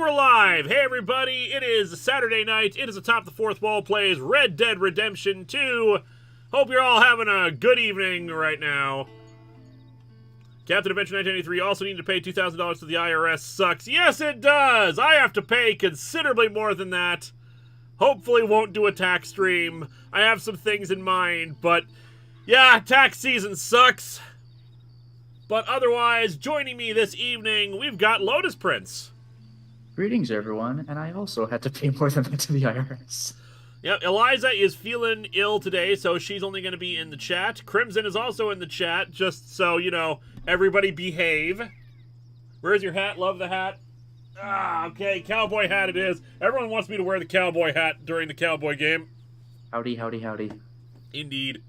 we're live! Hey everybody, it is Saturday night. It is Atop the Fourth Wall plays Red Dead Redemption 2. Hope you're all having a good evening right now. Captain Adventure 1983 also needing to pay $2,000 to the IRS sucks. Yes, it does! I have to pay considerably more than that. Hopefully won't do a tax stream. I have some things in mind, but yeah, tax season sucks. But otherwise, joining me this evening, we've got Lotus Prince. Greetings, everyone, and I also had to pay more than that to the IRS. Yep, Eliza is feeling ill today, so she's only going to be in the chat. Crimson is also in the chat, just so, you know, everybody behave. Where's your hat? Love the hat. Ah, okay, cowboy hat it is. Everyone wants me to wear the cowboy hat during the cowboy game. Howdy, howdy, howdy. Indeed.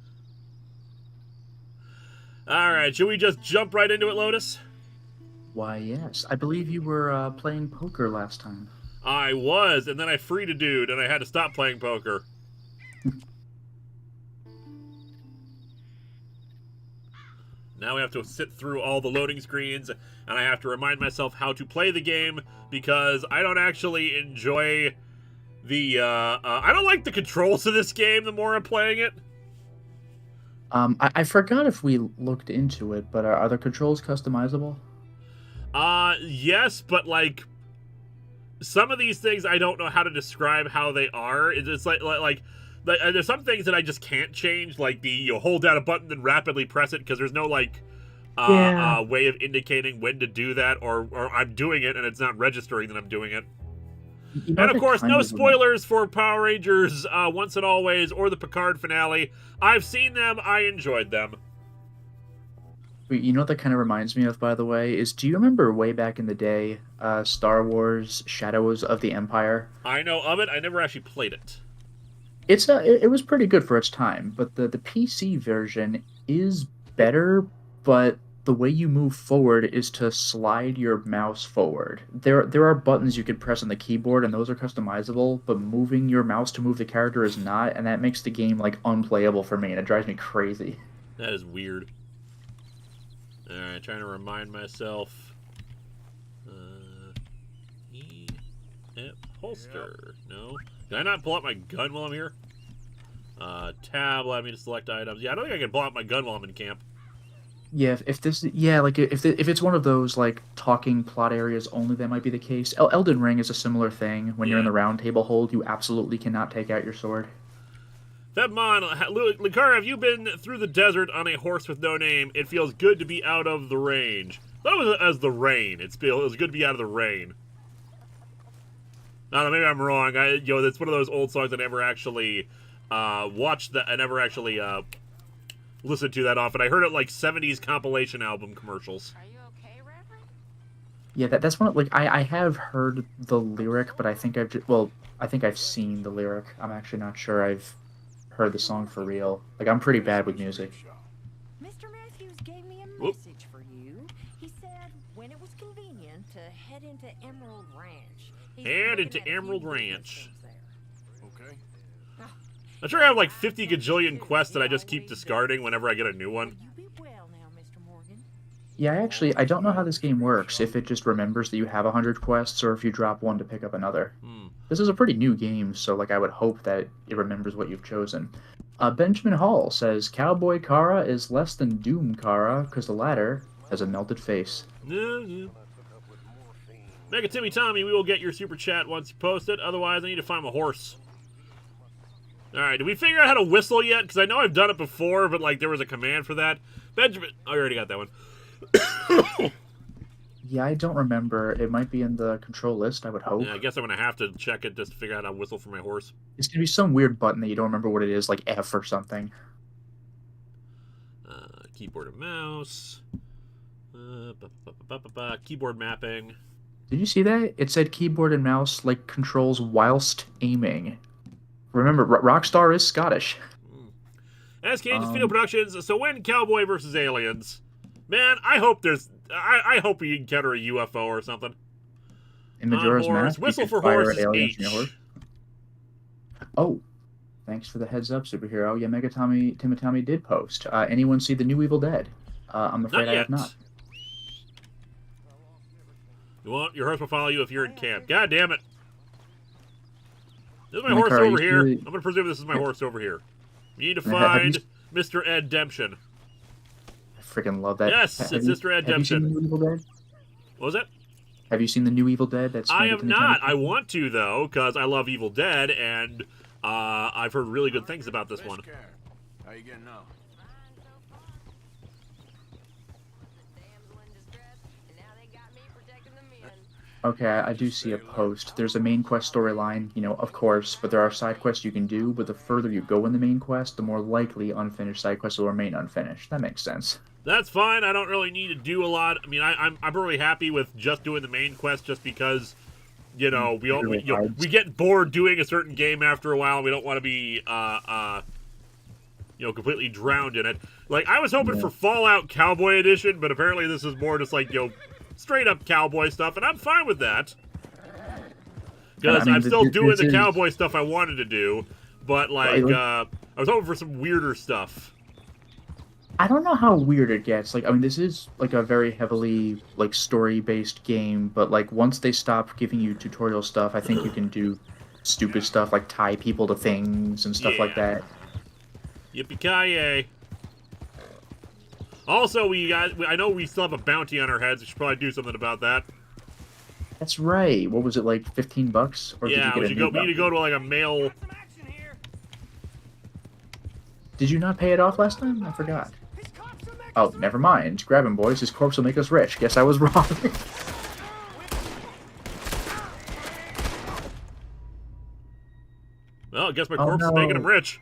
Alright, should we just jump right into it, Lotus? Why, yes. I believe you were playing poker last time. I was, and then I freed a dude, and I had to stop playing poker. Now we have to sit through all the loading screens, and I have to remind myself how to play the game, because I don't actually enjoy the, I don't like the controls of this game the more I'm playing it. I forgot if we looked into it, but are the controls customizable? Yes, but, like, some of these things I don't know how to describe how they are. It's like there's some things that I just can't change, like you hold down a button and rapidly press it, because there's no, like, way of indicating when to do that, or I'm doing it and it's not registering that I'm doing it. You know, And of course, no spoilers for Power Rangers Once and Always or the Picard finale. I've seen them, I enjoyed them. You know what that kind of reminds me of, by the way, is do you remember way back in the day, Star Wars Shadows of the Empire? I know of it, I never actually played it. It was pretty good for its time, but the PC version is better, but the way you move forward is to slide your mouse forward. There are buttons you can press on the keyboard, and those are customizable, but moving your mouse to move the character is not, and that makes the game, like, unplayable for me, and it drives me crazy. That is weird. Alright, trying to remind myself. Holster. No. Can I not pull out my gun while I'm here? Tab allow me to select items. Yeah, I don't think I can pull out my gun while I'm in camp. Yeah, if it's one of those, like, talking plot areas only, that might be the case. Elden Ring is a similar thing. When you're in the round table hold, you absolutely cannot take out your sword. Febmon, Linkara, have you been through the desert on a horse with no name? It feels good to be out of the range. That was as the rain. It was good to be out of the rain. I don't know, maybe I'm wrong. It's one of those old songs I never actually watched. I never actually listened to that often. I heard it like 70s compilation album commercials. Are you okay, Reverend? Yeah, that's one. Like, I have heard the lyric, but I think I think I've seen the lyric. I'm actually not sure I've heard the song for real. Like, I'm pretty bad with music. Mr. Matthews gave me a message for you. He said when it was convenient to head into Emerald Ranch. Head into Emerald Ranch. Okay. I'm sure I have like 50 gajillion quests that I just keep discarding whenever I get a new one. You be well now, Mr. Morgan. Yeah, I don't know how this game works, if it just remembers that you have 100 quests, or if you drop one to pick up another. This is a pretty new game, so, like, I would hope that it remembers what you've chosen. Benjamin Hall says, Cowboy Kara is less than Doom Kara, because the latter has a melted face. Yeah. Mega Timmy Tommy, we will get your super chat once you post it. Otherwise, I need to find my horse. Alright, did we figure out how to whistle yet? Because I know I've done it before, but, like, there was a command for that. Benjamin... Oh, I already got that one. Yeah, I don't remember. It might be in the control list, I would hope. Yeah, I guess I'm going to have to check it just to figure out how to whistle for my horse. It's going to be some weird button that you don't remember what it is, like F or something. Keyboard and mouse. Keyboard mapping. Did you see that? It said keyboard and mouse, like, controls whilst aiming. Remember, Rockstar is Scottish. SK Video Productions, so when Cowboy versus Aliens? Man, I hope I hope we encounter a UFO or something. In Majora's Mask, whistle for horse is H. Oh, thanks for the heads up, superhero. Yeah, Mega Timmy did post. Anyone see the new Evil Dead? I'm afraid I have not. Your horse will follow you if you're in camp. God damn it. This is my Micah, horse are you over here. really- I'm gonna presume this is my horse over here. We need to find Mr. Ademption. I freaking love that. Yes, it's Mr. Have you seen Ademption. the new Evil Dead? What was that? Have you seen the new Evil Dead? That's I made it have to not. Nintendo? I want to, though, because I love Evil Dead, and I've heard really good things about this one. How you getting now? Okay, I do see a post. There's a main quest storyline, you know, of course, but there are side quests you can do, but the further you go in the main quest, the more likely unfinished side quests will remain unfinished. That makes sense. That's fine. I don't really need to do a lot. I mean, I'm really happy with just doing the main quest, just because, you know, we get bored doing a certain game after a while. And we don't want to be completely drowned in it. Like, I was hoping for Fallout Cowboy Edition, but apparently this is more just like, straight up cowboy stuff, and I'm fine with that. Because I'm still doing the cowboy stuff I wanted to do, but like I was hoping for some weirder stuff. I don't know how weird it gets. Like, I mean, this is like a very heavily like story-based game, but like once they stop giving you tutorial stuff, I think you can do stupid stuff like tie people to things and stuff like that. Yippee-ki-yay. Also, I know we still have a bounty on our heads. We should probably do something about that. That's right. What was it, like $15? Or yeah, did you get we need to go to like a mail. Did you not pay it off last time? I forgot. Oh, never mind. Grab him, boys. His corpse will make us rich. Guess I was wrong. Well, I guess my corpse is making him rich.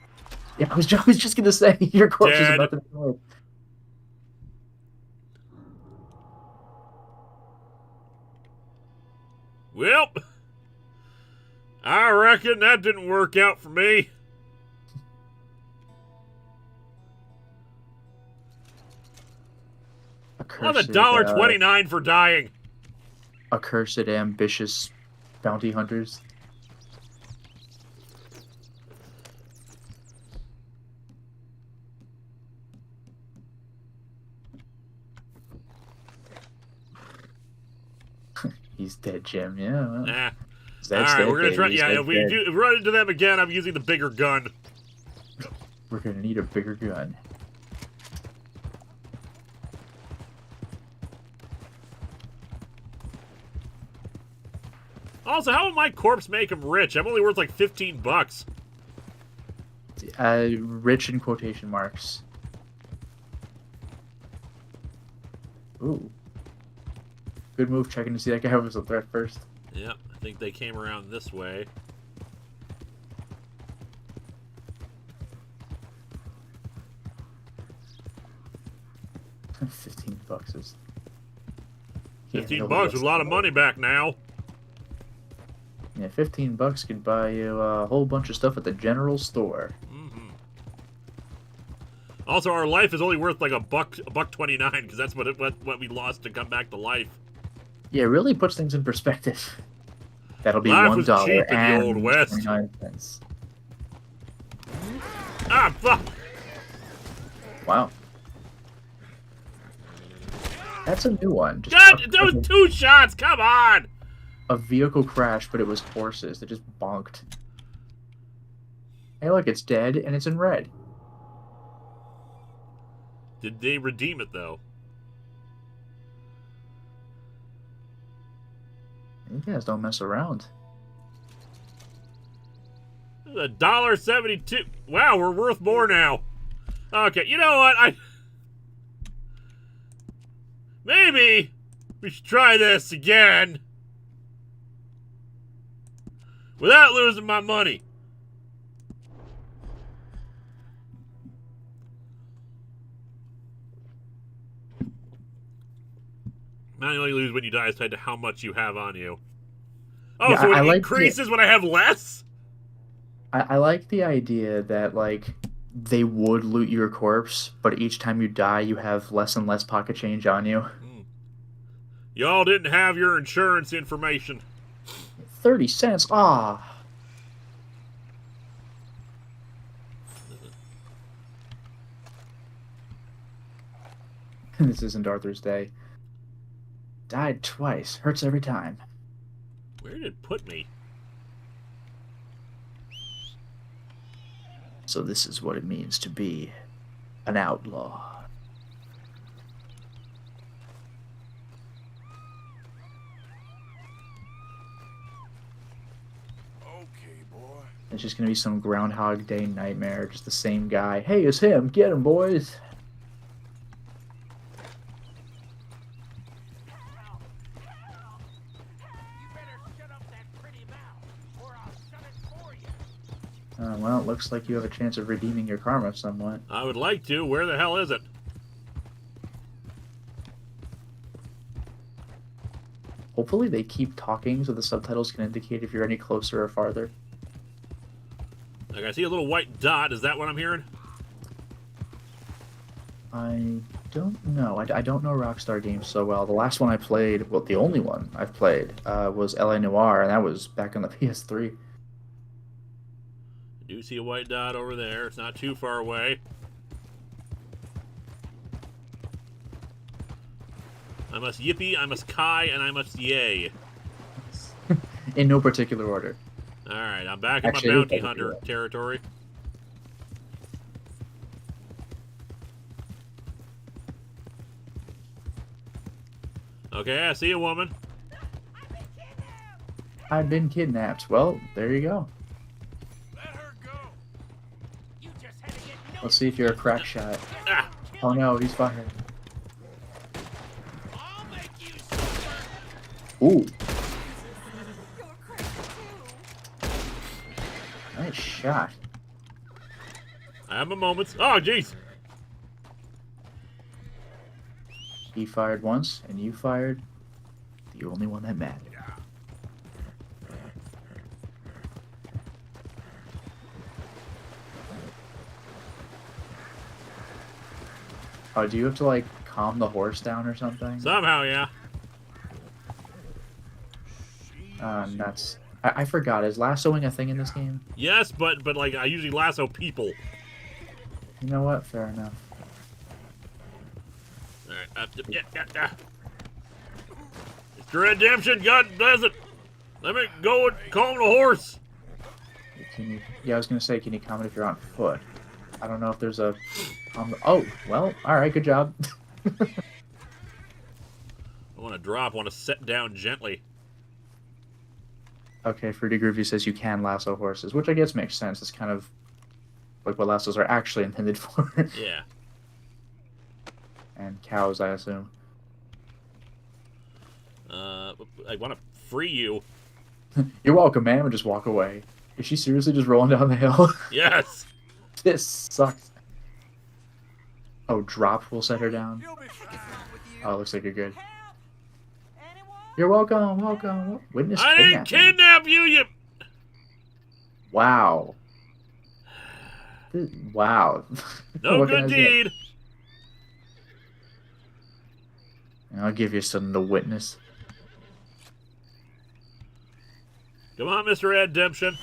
Yeah, I was just gonna say your corpse is about to be rich. Well, I reckon that didn't work out for me. I'm $1.29 for dying. Accursed, ambitious bounty hunters. He's dead, Jim. Yeah. Well, nah. All right, we're gonna try. Yeah, if we run into them again, I'm using the bigger gun. We're gonna need a bigger gun. Also, how will my corpse make him rich? I'm only worth like $15. Rich in quotation marks. Ooh. Good move checking to see that guy was a threat first. Yeah, I think they came around this way. $15 is... $15 is a lot of money back now. Yeah, $15 could buy you a whole bunch of stuff at the general store. Mm-hmm. Also, our life is only worth like $1.29 because that's what we lost to come back to life. Yeah, it really puts things in perspective. That'll be life was $1 cheap in and the Old West. 29 cents. Ah, fuck! Wow. That's a new one. God, that was 2 shots! Come on! A vehicle crash, but it was horses that just bonked. Hey, look, it's dead, and it's in red. Did they redeem it, though? You guys don't mess around. $1.72. Wow, we're worth more now. Okay, you know what? Maybe we should try this again. Without losing my money. Not only lose when you die is tied to how much you have on you. Oh, yeah, so it increases when I have less? I like the idea that, like, they would loot your corpse, but each time you die, you have less and less pocket change on you. Y'all didn't have your insurance information. 30 cents? Ah. This isn't Arthur's Day. Died twice. Hurts every time. Where did it put me? So this is what it means to be an outlaw. Okay, boy. It's just gonna be some Groundhog Day nightmare. Just the same guy. Hey, it's him. Get him, boys. Well, it looks like you have a chance of redeeming your karma somewhat. I would like to. Where the hell is it? Hopefully they keep talking so the subtitles can indicate if you're any closer or farther. Like, I see a little white dot. Is that what I'm hearing? I don't know. I don't know Rockstar games so well. The last one I played, well, the only one I've played, was LA Noire, and that was back on the PS3. I do see a white dot over there. It's not too far away. I must yippee, I must kai, and I must yay. In no particular order. Alright, I'm back in Actually, my bounty I don't hunter do that. territory. Okay, I see a woman. I've been kidnapped. Well, there you go. Let her go. You just had to get Let's see if you're a crack shot. Ah! Oh no, he's firing. I'll make you suffer. Ooh, You're crazy too. nice shot. I have my moments. Oh, jeez! He fired once, and you fired the only one that mattered. Oh, do you have to, like, calm the horse down or something? Somehow, yeah. Nuts. I forgot. Is lassoing a thing in this game? Yes, but like, I usually lasso people. You know what? Fair enough. Alright, yeah. It's your redemption, God bless it! Let me go and calm the horse! Can you? Yeah, I was gonna say, can you comment if you're on foot? I don't know if there's a. Oh, well, all right, good job. I want to drop, I want to set down gently. Okay, Fruity Groovy says you can lasso horses, which I guess makes sense. It's kind of like what lassos are actually intended for. Yeah. And cows, I assume. I want to free you. You're welcome, ma'am, and just walk away. Is she seriously just rolling down the hill? Yes! This sucks. Oh, drop will set her down. You'll be fine. Oh, looks like you're good. Help! Anyone? You're welcome, welcome. Witness I didn't kidnapping. kidnap you, you... Wow. Wow. No What can I good say? deed! I'll give you something to witness. Come on, Mr. Redemption.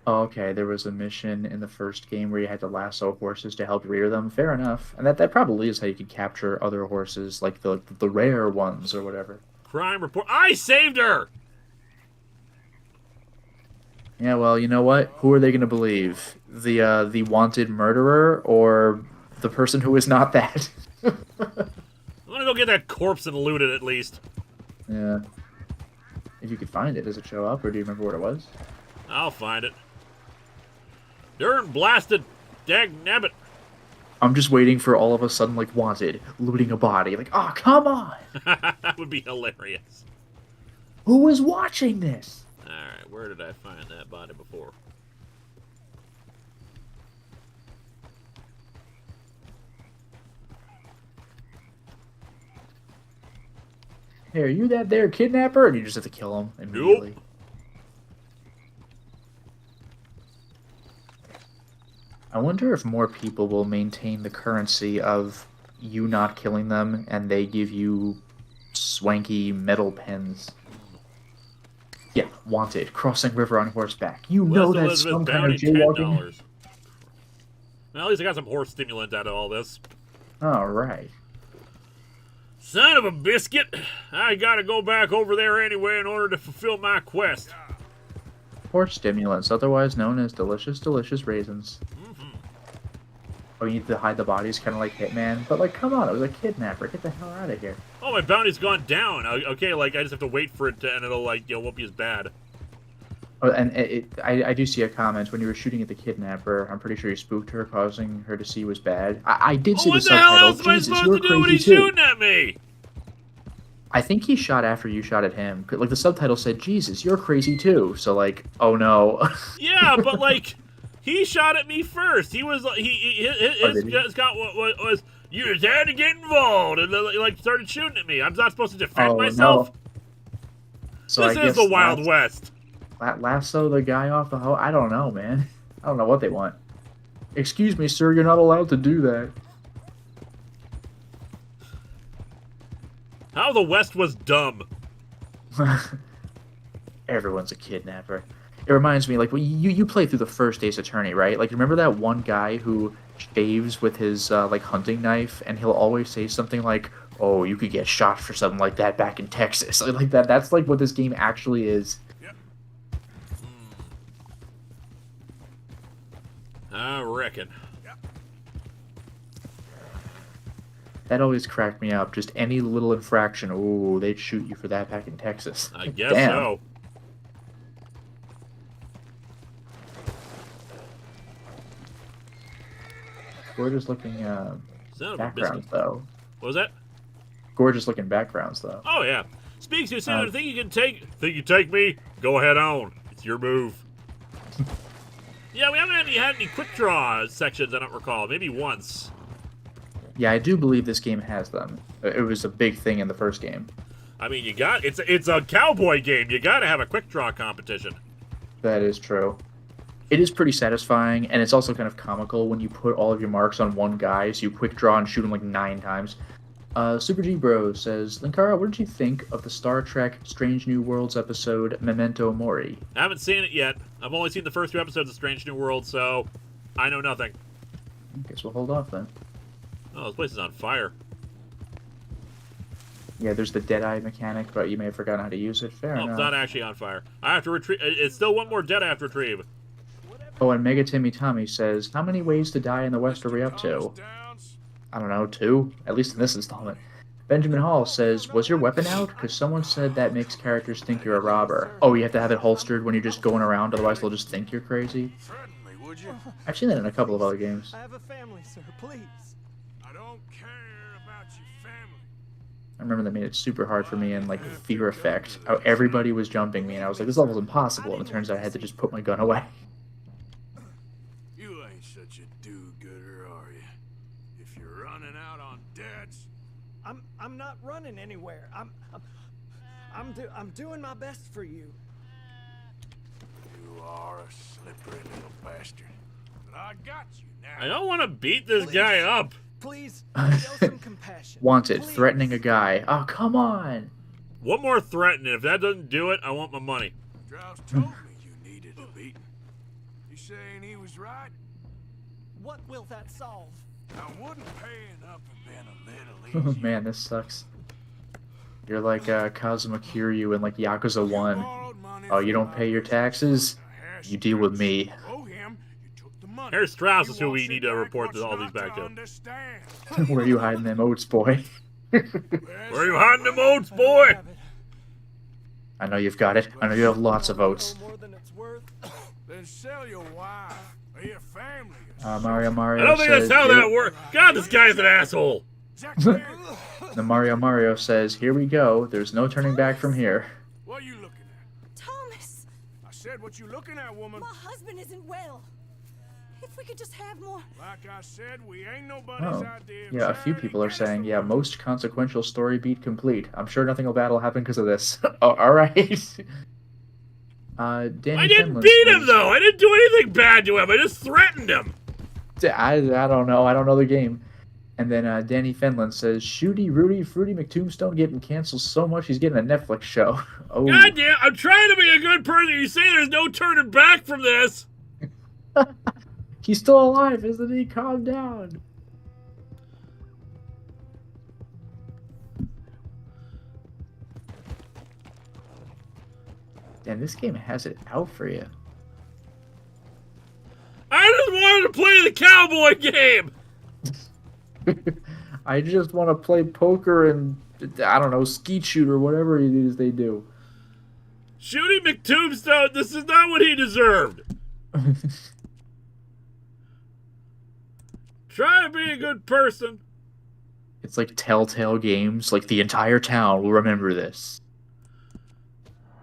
Oh, okay, there was a mission in the first game where you had to lasso horses to help rear them. Fair enough. And that probably is how you could capture other horses, like the rare ones or whatever. Crime report. I saved her! Yeah, Well, you know what? Who are they going to believe? The wanted murderer or the person who is not that? I'm gonna go get that corpse and loot it at least. Yeah. If you could find it, does it show up, or do you remember what it was? I'll find it. Darn blasted dagnabbit. I'm just waiting for all of a sudden, like, wanted, looting a body. Like, oh, come on! That would be hilarious. Who is watching this? Alright, where did I find that body before? Hey, are you that there kidnapper? And you just have to kill him immediately. Nope. I wonder if more people will maintain the currency of you not killing them and they give you swanky metal pens. Yeah, wanted. Crossing river on horseback. You know West that's Elizabeth some kind of bounty, jaywalking. $10. Well, at least I got some horse stimulant out of all this. All right. Son of a biscuit. I gotta go back over there anyway in order to fulfill my quest. Or stimulants, otherwise known as delicious, delicious raisins. Oh, you need to hide the bodies, kind of like Hitman. But, like, come on, it was a kidnapper. Get the hell out of here. Oh, my bounty's gone down. Okay, like, I just have to wait for it to, and it'll, like, won't be as bad. Oh, and I do see a comment. When you were shooting at the kidnapper, I'm pretty sure you spooked her, causing her to see was bad. I did see the subtitle. What the hell else am I Jesus, supposed to do when he's shooting at me? I think he shot after you shot at him. Like, the subtitle said, Jesus, you're crazy too. So, like, oh no. Yeah, but, like... He shot at me first. He was his got what was you just had to get involved and then, like started shooting at me. I'm not supposed to defend myself. No. So this is the Wild West. Lasso the guy off the hoe. I don't know, man. I don't know what they want. Excuse me, sir. You're not allowed to do that. How the West was dumb. Everyone's a kidnapper. It reminds me, like, you play through the first Ace Attorney, right? Like, remember that one guy who shaves with his, like, hunting knife, and he'll always say something like, oh, you could get shot for something like that back in Texas. Like that. That's, like, what this game actually is. Yep. I reckon. Yep. That always cracked me up. Just any little infraction, ooh, they'd shoot you for that back in Texas. I guess Damn. so. Gorgeous looking backgrounds, though. What was that? Gorgeous looking backgrounds, though. Oh yeah. Speaks too soon. Think you take me? Go ahead on. It's your move. Yeah, we haven't had any quick draw sections. I don't recall. Maybe once. Yeah, I do believe this game has them. It was a big thing in the first game. I mean, it's a cowboy game. You got to have a quick draw competition. That is true. It is pretty satisfying, and it's also kind of comical when you put all of your marks on one guy, so you quick draw and shoot him like 9 times. Super G Bro says, Linkara, what did you think of the Star Trek Strange New Worlds episode Memento Mori? I haven't seen it yet. I've only seen the first 2 episodes of Strange New Worlds, so I know nothing. Guess we'll hold off then. Oh, this place is on fire. Yeah, there's the Deadeye mechanic, but you may have forgotten how to use it. Fair enough. It's not actually on fire. I have to retrieve. It's still one more dead I have to retrieve. Oh, and Mega Timmy Tommy says, how many ways to die in the West are we up to? I don't know, 2? At least in this installment. Benjamin Hall says, was your weapon out? Because someone said that makes characters think you're a robber. Oh, you have to have it holstered when you're just going around, otherwise they'll just think you're crazy? Certainly, would you? I've seen that in a couple of other games. I have a family, sir. Please. I don't care about your family. I remember they made it super hard for me in, like, Fear Effect. How everybody was jumping me, and I was like, this level's impossible, and it turns out I had to just put my gun away. You ain't such a do-gooder, are you? If you're running out on debts. I'm not running anywhere. I'm doing my best for you. You are a slippery little bastard. But I got you now. I don't want to beat this guy up. Please, show some compassion. Wanted, Please. threatening a guy. Oh, come on! One more threatening. If that doesn't do it, I want my money. Strauss told me you needed a beating. You saying he was right? What will that solve? I wouldn't paying up have been a Oh little easier. man, this sucks. You're like Kazuma Kiryu in like Yakuza 1. Oh, you don't pay your taxes? You deal with me. Here's Strauss is who we need to report all these back to. Where are you hiding them oats, boy? Where are you hiding them oats, boy? I know you've got it. I know you have lots of oats. More than it's worth. Then sell your wife or your family. Mario I don't think says, that's how that works. God, this guy's an asshole. The Mario says, here we go. There's no turning back from here. What are you looking at? Thomas, I said, what you looking at, woman? my husband isn't well. If we could just have more. Like I said, we ain't nobody's Oh, idea. yeah, a few people are saying, yeah, most consequential story beat complete. I'm sure nothing will bad will happen because of this. Oh, alright. Danny I didn't Finland beat him, says- though. I didn't do anything bad to him. I just threatened him. I don't know. I don't know the game. And then Danny Finland says, Shooty Rudy Fruity McTombstone getting canceled so much he's getting a Netflix show. Oh. God damn, I'm trying to be a good person. You say there's no turning back from this. He's still alive, isn't he? Calm down. And this game has it out for you. I just wanted to play the cowboy game! I just want to play poker and, I don't know, skeet shoot or whatever it is they do. Shooty McTombstone, this is not what he deserved. Try to be a good person. It's like Telltale Games. Like, the entire town will remember this.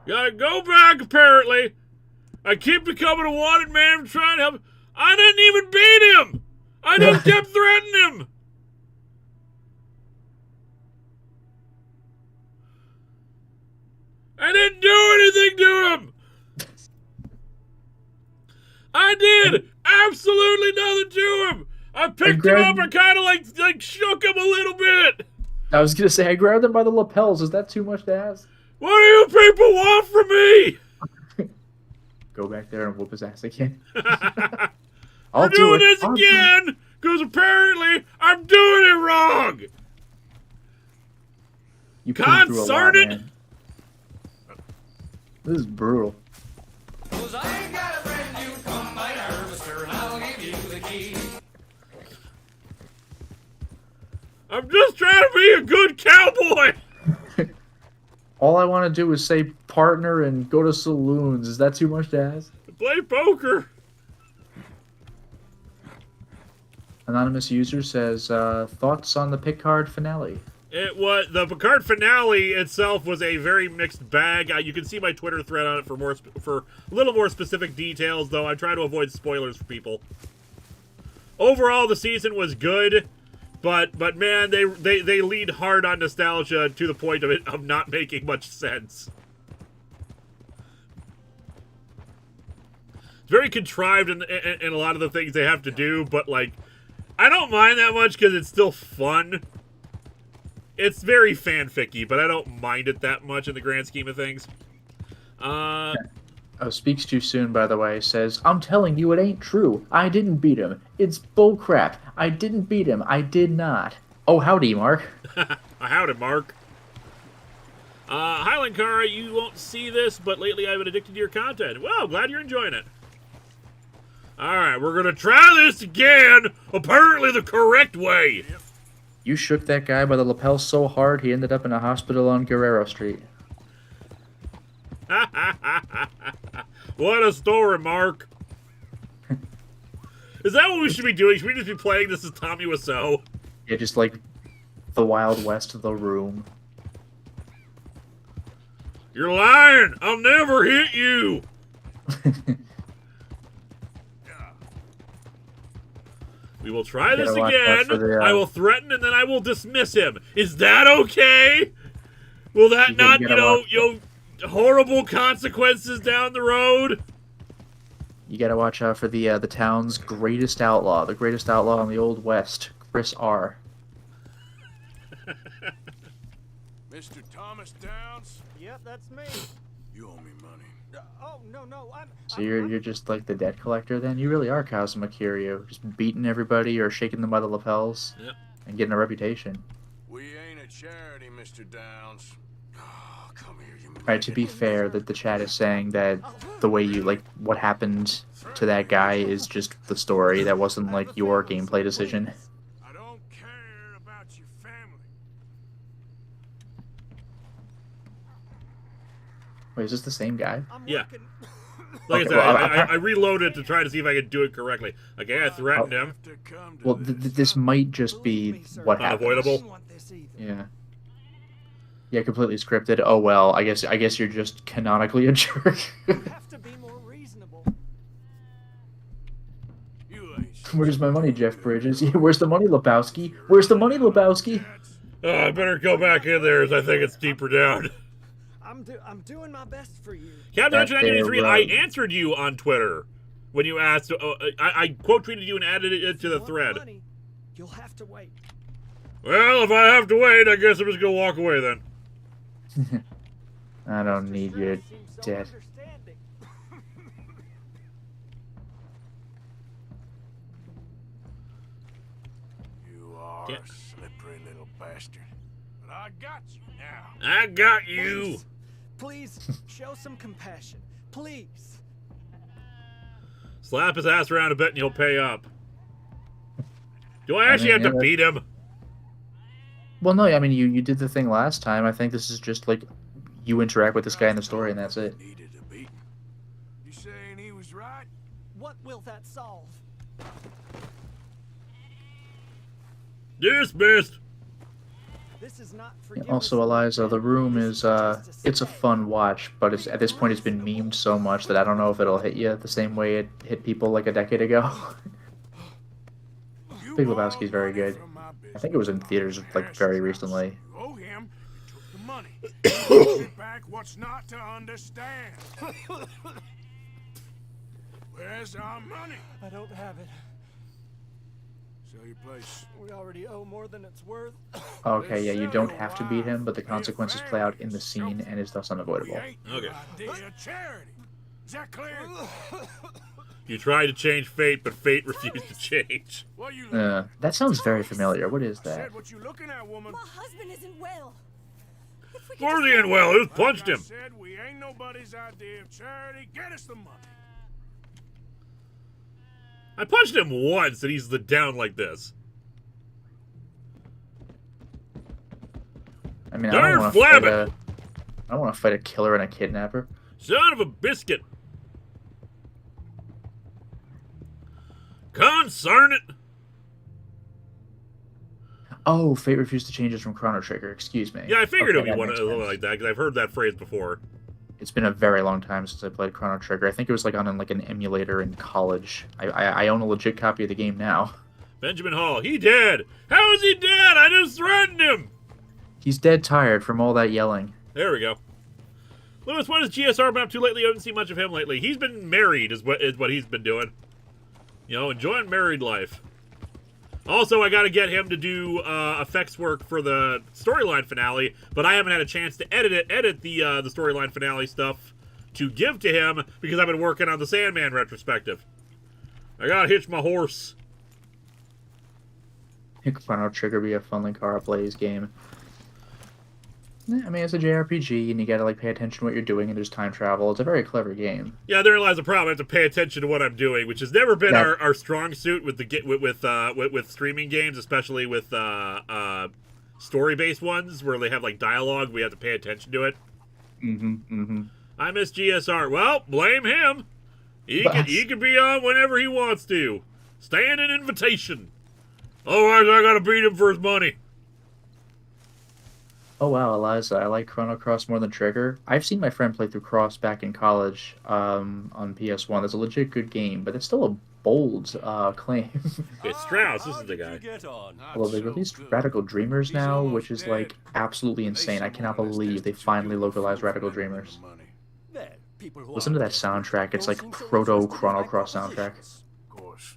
Gotta go back, apparently. I keep becoming a wanted man for trying to help. I didn't even beat him! I just kept threatening him! I didn't do anything to him! I did absolutely nothing to him! I picked him up and kind of like shook him a little bit! I was gonna say, I grabbed him by the lapels. Is that too much to ask? What do you people want from me? Go back there and whoop his ass again. We're doing this again! Because apparently I'm doing it wrong! You Concern it! Man. This is brutal. I'm just trying to be a good cowboy! All I want to do is say partner and go to saloons. Is that too much to ask? Play poker! Anonymous user says, thoughts on the Picard finale? The Picard finale itself was a very mixed bag. You can see my Twitter thread on it for a little more specific details, though I try to avoid spoilers for people. Overall, the season was good, but man, they lead hard on nostalgia to the point of not making much sense. It's very contrived in a lot of the things they have to do, but like, I don't mind that much because it's still fun. It's very fanficky, but I don't mind it that much in the grand scheme of things. Oh, speaks too soon, by the way, says, I'm telling you it ain't true. I didn't beat him. It's bullcrap. I didn't beat him. I did not. Oh, howdy, Mark. Howdy, Mark. Hi, Linkara, you won't see this, but lately I've been addicted to your content. Well, glad you're enjoying it. Alright, we're gonna try this again, apparently the correct way. You shook that guy by the lapel so hard he ended up in a hospital on Guerrero Street. What a story, Mark. Is that what we should be doing? Should we just be playing this as Tommy Wiseau? Yeah, just like the Wild West of the room. You're lying! I'll never hit you! We will try this again. I will threaten and then I will dismiss him. Is that okay? Will that not, horrible consequences down the road? You gotta watch out for the town's greatest outlaw, the greatest outlaw in the Old West, Chris R. Mr. Thomas Downs? Yep, that's me. You owe me money. Oh, no, So you're just like the debt collector then? You really are Kazuma Kiryu, just beating everybody or shaking them by the lapels. Yep. And getting a reputation. We ain't a charity, Mr. Downs. Oh, come here, you. Alright, to be fair, that the chat is saying that the way you, like, what happened to that guy is just the story. That wasn't, like, your gameplay decision. I don't care about your family. Wait, is this the same guy? Yeah. Like Okay, I said, I reloaded to try to see if I could do it correctly. Okay, I threatened him. Well, this might just be what happened. Unavoidable. Yeah. Yeah, completely scripted. Oh well, I guess you're just canonically a jerk. You have to be more reasonable. Where's my money, Jeff Bridges? Yeah, where's the money, Lebowski? Where's the money, Lebowski? I better go back in there as I think it's deeper down. I'm doing my best for you. Captain 1983, I answered you on Twitter when you asked. I quote tweeted you and added it to the thread. Money, you'll have to wait. Well, if I have to wait, I guess I'm just gonna walk away then. I don't need your debt. You are a slippery little bastard. But I got you now. I got you. Please, show some compassion. Please. Slap his ass around a bit and he'll pay up. Do I actually have to beat him? Well, no, I mean, you did the thing last time. I think this is just like you interact with this guy in the story and that's it. Needed a beating. You saying he was right? What will that solve? Dismissed. This is not Also, Eliza, the room is, it's a fun watch, but it's, at this point it's been memed so much that I don't know if it'll hit you the same way it hit people like a decade ago. Big Lebowski's very good. I think it was in theaters like very recently. You owe him. You took the money. Give back what's not to understand. Where's our money? I don't have it. Sell your place. We already owe more than it's worth. Okay, yeah, you don't have to beat him, but the consequences play out in the scene and is thus unavoidable. Okay. Charity. Is that clear? You tried to change fate, but fate refused to change. What you That sounds very familiar. What is that? said what you looking at, woman? My husband isn't well. If we could Where's just- he in well? Who's punched him? I said we ain't nobody's idea of charity. Get us the money. I punched him once and he's down like this. I mean, Darn I flabbit! don't want to fight a killer and a kidnapper. Son of a biscuit. Concern it. Oh, fate refused to change us from Chrono Trigger. Excuse me. Yeah, I figured Okay, it'd be that makes sense. like that because I've heard that phrase before. It's been a very long time since I played Chrono Trigger. I think it was like on like an emulator in college. I own a legit copy of the game now. Benjamin Hall, he dead. How is he dead? I just threatened him. He's dead tired from all that yelling. There we go. Lewis, what has GSR been up to lately? I haven't seen much of him lately. He's been married, is what he's been doing. You know, enjoying married life. Also, I got to get him to do effects work for the storyline finale, but I haven't had a chance to edit the storyline finale stuff to give to him because I've been working on the Sandman retrospective. I gotta hitch my horse. Chrono Trigger be a fun Linkara plays game. I mean, it's a JRPG, and you gotta like pay attention to what you're doing, and there's time travel. It's a very clever game. Yeah, therein lies the problem. I have to pay attention to what I'm doing, which has never been our strong suit with streaming games, especially with story-based ones where they have like dialogue. We have to pay attention to it. I miss GSR. Well, blame him. He can be on whenever he wants to. Standing invitation. Otherwise, I gotta beat him for his money. Oh wow, Eliza, I like Chrono Cross more than Trigger. I've seen my friend play through Cross back in college on PS1. It's a legit good game, but it's still a bold claim. Okay, Strauss, this is the guy. Well, they released Radical Dreamers now, which is like absolutely insane. I cannot believe they finally localized Radical Dreamers. Listen to that soundtrack. It's like proto Chrono Cross soundtrack. Of course.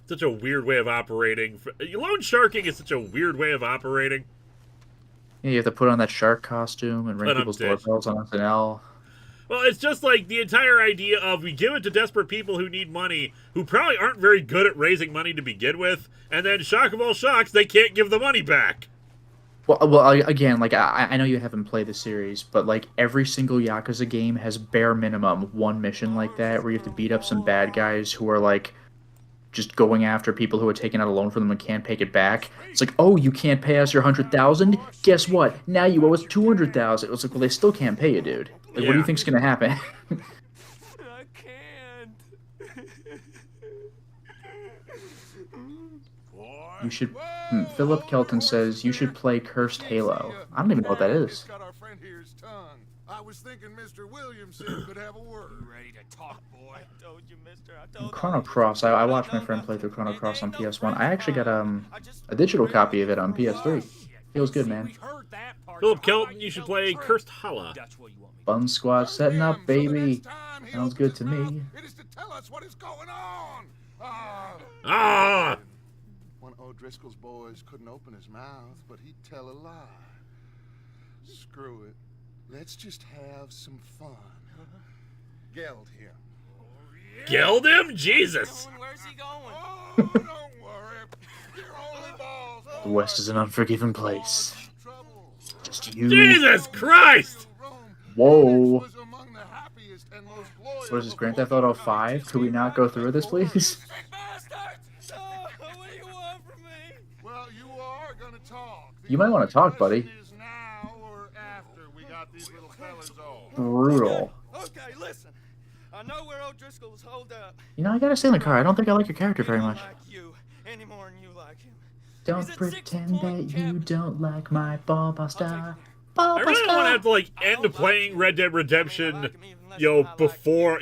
Such a weird way of operating. Loan sharking is such a weird way of operating. Yeah, you have to put on that shark costume and ring But I'm people's dead. doorbells on SNL. Well, it's just like the entire idea of we give it to desperate people who need money, who probably aren't very good at raising money to begin with, and then shock of all shocks, they can't give the money back. Well, again, like I know you haven't played the series, but like every single Yakuza game has bare minimum one mission like that where you have to beat up some bad guys who are like just going after people who are taking out a loan from them and can't pay it back. It's like, oh, you can't pay us your 100,000? Guess what? Now you owe us 200,000. It's like, well, they still can't pay you, dude. Like, what do you think's gonna happen? I can't. You should. Philip Kelton says you should play Cursed Halo. I don't even know what that is. Got our friend here's tongue. I was thinking Mr. Williamson could have a word. You ready to talk, boy? I told you, mister. I told Chrono Cross. I watched my friend play through Chrono Cross on PS1. I actually got a digital copy of it on PS3. Feels good, man. Philip Kelton, you should play Cursed Hala. Bun Squad setting up, baby. Sounds good to me. It is to tell us what is going on. Ah! One of O'Driscoll's boys couldn't open his mouth, but he'd tell a lie. Screw it. Let's just have some fun. Geld him. Geld him? Jesus! Where's he going? Oh, don't worry. You're only balls. The West is an unforgiving place. Trouble. just you. Jesus Christ! Whoa. So what is this, Grand Theft Auto 5? Could we not go through this, please? Bastards! Oh, what do you want from me? Well, you are gonna talk. You might want to talk, buddy. Is now or after we got these little fellas off? Brutal. Okay, listen. I know where O'Driscoll's holed up. You know, I gotta say, Linkara, I don't think I like your character very much. Like you, any more than you like him. Don't He's at pretend 6 that point, you Captain. don't like my Baba star. I really don't want to have to like end playing Red Dead Redemption, before,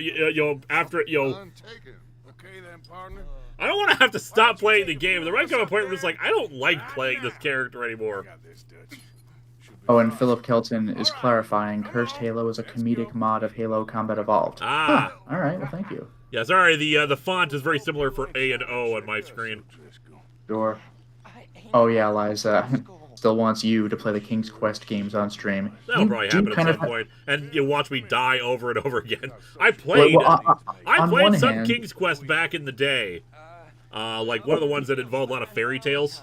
after, Untaken. Okay then, partner. I don't want to have to stop playing the game. There might come a point where it's like, I don't like playing this character anymore. Oh, and Philip Kelton is clarifying, Cursed Halo is a comedic mod of Halo Combat Evolved. Ah. Huh. Alright, well thank you. Yeah, sorry, the font is very similar for A and O on my screen. Sure. Oh yeah, Liza still wants you to play the King's Quest games on stream. That'll probably happen at some point. And you watch me die over and over again. I played some hand, King's Quest back in the day. Like one of the ones that involved a lot of fairy tales.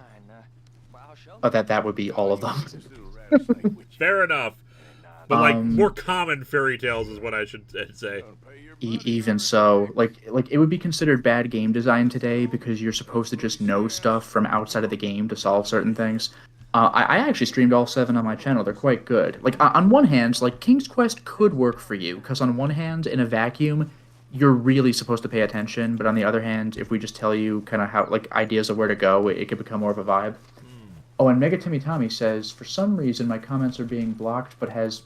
Oh, that would be all of them. Fair enough. But like more common fairy tales is what I should say. Even so, like it would be considered bad game design today because you're supposed to just know stuff from outside of the game to solve certain things. I actually streamed all 7 on my channel. They're quite good. Like on one hand, like King's Quest could work for you because on one hand, in a vacuum, you're really supposed to pay attention. But on the other hand, if we just tell you kind of how like ideas of where to go, it could become more of a vibe. Oh, and Mega Timmy Tommy says, for some reason my comments are being blocked, but has...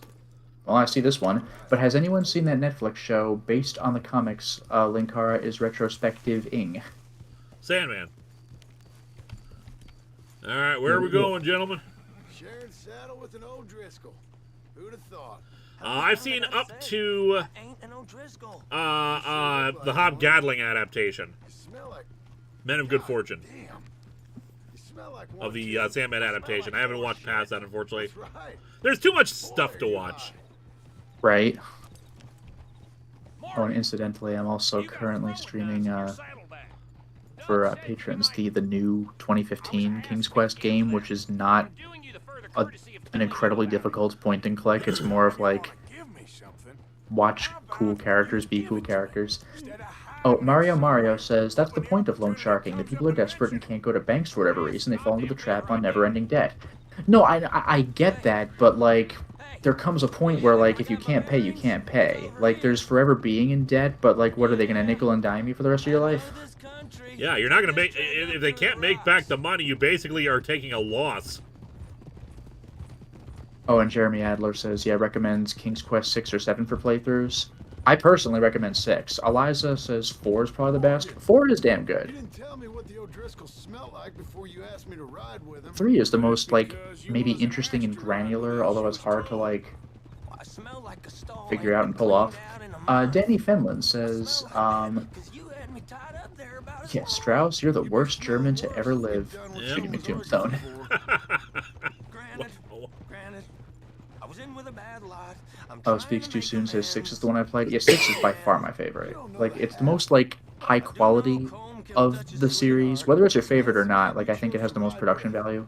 Well, I see this one. But has anyone seen that Netflix show based on the comics Linkara is retrospective-ing? Sandman. Alright, where are we going, gentlemen? Sharing saddle with an O'Driscoll. Who'd have thought? I've seen up to the Hobgoblin adaptation. Men of Good Fortune. Of the Sandman adaptation. I haven't watched past that, unfortunately. There's too much stuff to watch. Right. Oh, and incidentally, I'm also currently streaming for patrons the new 2015 King's Quest game, which is not an incredibly difficult point and click. It's more of like watch cool characters be cool characters. Oh, Mario says, that's the point of loan sharking. The people are desperate and can't go to banks for whatever reason. They fall into the trap on never-ending debt. No, I get that, but, like, there comes a point where, like, if you can't pay, you can't pay. Like, there's forever being in debt, but, like, what, are they going to nickel and dime you for the rest of your life? Yeah, you're not going to make... If they can't make back the money, you basically are taking a loss. Oh, and Jeremy Adler says, yeah, recommends King's Quest 6 or 7 for playthroughs. I personally recommend 6. Eliza says 4 is probably the best. 4 is damn good. You didn't tell me what the O'Driscoll smelled like before you asked me to ride with him. 3 is the most, like, maybe interesting and granular, although it's hard to, like, figure out and pull off. Danny Fenlon says, yeah, Strauss, you're the worst German to ever live. Yeah. Shooting me tombstone. Oh, Speaks Too Soon says 6 is the one I played. Yeah, 6 is by far my favorite. Like, it's the most, like, high quality of the series. Whether it's your favorite or not, like, I think it has the most production value.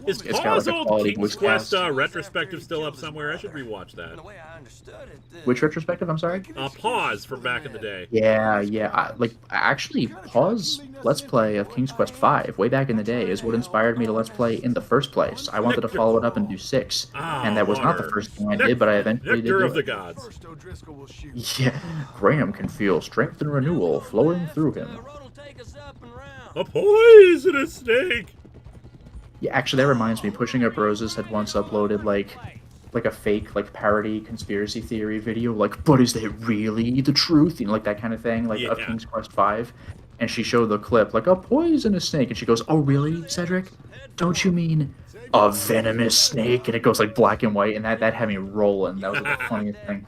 Is It's got, Paul's like, a old quality King's voice Quest cast. retrospective still up somewhere? I should rewatch that. Which retrospective, I'm sorry? Pause from back in the day. Yeah. Actually, Pause Let's Play of King's Quest V, way back in the day, is what inspired me to Let's Play in the first place. I wanted to follow it up and do 6, and that was not the first thing I did, but I eventually did Nectar do of the it. Gods. Yeah, Graham can feel strength and renewal flowing through him. A poisonous snake! Yeah, actually, that reminds me, Pushing Up Roses had once uploaded, like a fake, like, parody conspiracy theory video, like, but is that really the truth? You know, like, that kind of thing, like, of King's Quest V. And she showed the clip, like, a poisonous snake, and she goes, oh, really, Cedric? Don't you mean a venomous snake? And it goes, like, black and white, and that had me rolling. That was, like, the funniest thing.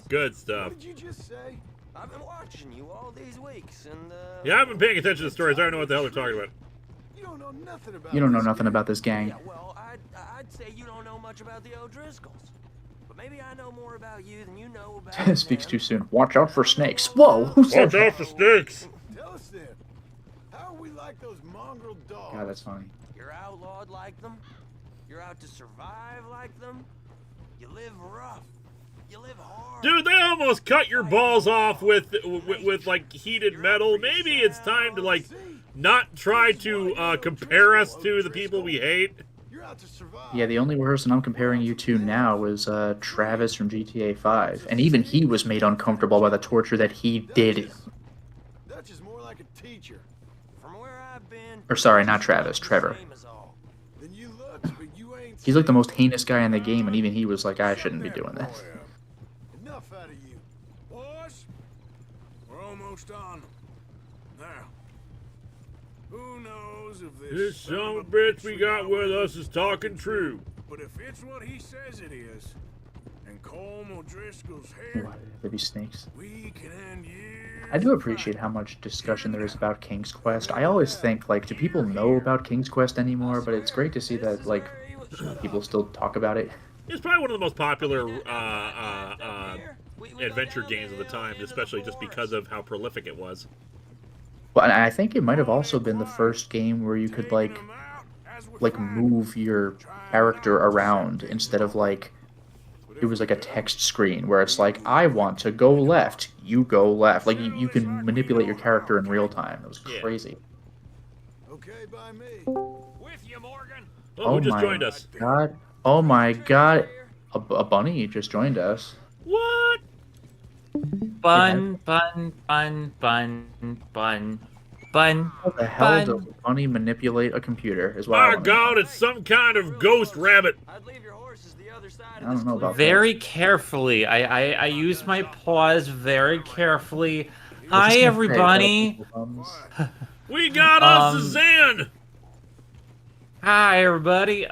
Good stuff. What did you just say? I've been watching you all these weeks, and Yeah, I've been paying attention to the stories. I don't know what the hell they're talking about. You don't know nothing about this gang. Yeah, well, I'd say you don't know much about the O'Driscolls. But maybe I know more about you than you know about Speaks them. too soon. Watch out for snakes. Whoa, who said Watch out for snakes! Tell us then, how are we like those mongrel dogs? God, that's funny. You're outlawed like them? You're out to survive like them. You live rough. You live hard. Dude, they almost cut your balls off with like heated metal. Maybe it's time to like not try to compare us to the people we hate. Yeah, the only person I'm comparing you to now is Travis from GTA 5, and even he was made uncomfortable by the torture that he did. Dutch is more like a teacher. From where I've been. Or sorry, not Travis, Trevor. Then you look, but you ain't. He's like the most heinous guy in the game, and even he was like, I shouldn't be doing this. Enough out of you. Boys, we're almost on. Now, who knows if This son of a bitch we got with us is talking true. But if it's what he says it is, and Colm O'Driscoll's here, Why there be snakes? we can end years. I do appreciate how much discussion there is about King's Quest. I always think, like, do people know about King's Quest anymore? But it's great to see that, like, people still talk about it. It's probably one of the most popular adventure games of the time, especially just because of how prolific it was. Well, and I think it might have also been the first game where you could, like move your character around instead of, like, it was like a text screen where it's like, I want to go left, you go left. Like, you can manipulate your character in real time. It was crazy. Okay by me. With you, Morgan. Oh, who just joined us? God. Oh my god. A bunny just joined us. What? Bun. How the hell does a bunny manipulate a computer? Is what I My wanna know. God, it's some kind of ghost rabbit. I'd leave your horses the other side I don't know about Very carefully. I use my paws very carefully. Hi, everybody. We got us Suzanne. Hi, everybody.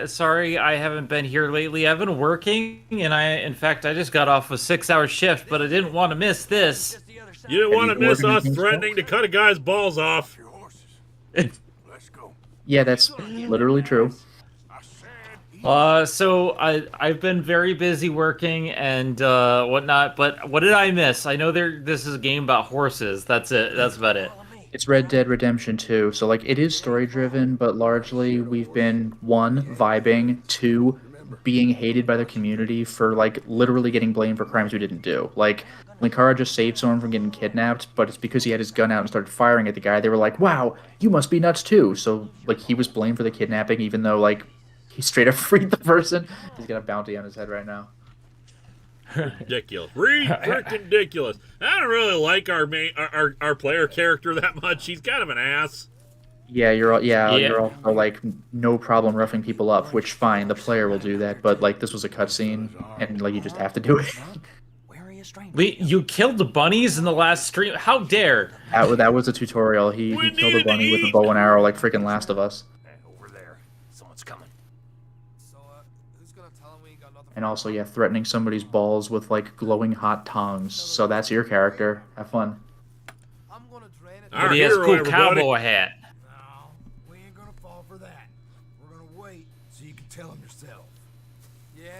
Sorry I haven't been here lately. I've been working, and in fact, I just got off a 6-hour shift, but I didn't want to miss this. You didn't want to you miss ordered us anything threatening to cut a guy's balls off. Your horses. Let's go. Yeah, that's literally true. I said, So I've been very busy working and whatnot, but what did I miss? I know this is a game about horses. That's it. That's about it. It's Red Dead Redemption 2, so, like, it is story-driven, but largely we've been, 1, vibing, 2, being hated by the community for, like, literally getting blamed for crimes we didn't do. Like, Linkara just saved someone from getting kidnapped, but it's because he had his gun out and started firing at the guy. They were like, wow, you must be nuts too. So, like, he was blamed for the kidnapping, even though, like, he straight up freed the person. He's got a bounty on his head right now. Ridiculous. Freaking ridiculous. I don't really like our player character that much. He's kind of an ass. Yeah, you're also, like, no problem roughing people up, which, fine, the player will do that, but, like, this was a cutscene, and, like, you just have to do it. You killed the bunnies in the last stream? How dare? That was a tutorial. He killed a bunny with a bow and arrow like freaking Last of Us. Over there. Someone's coming. so, who's gonna tell him we ain't got nothing? And also, yeah, threatening somebody's balls with, like, glowing hot tongs. So that's your character. Have fun. I'm gonna drain it. Our But he has a hero, cool everybody. cowboy hat. No, we ain't gonna fall for that. We're gonna wait so you can tell him yourself. Yeah.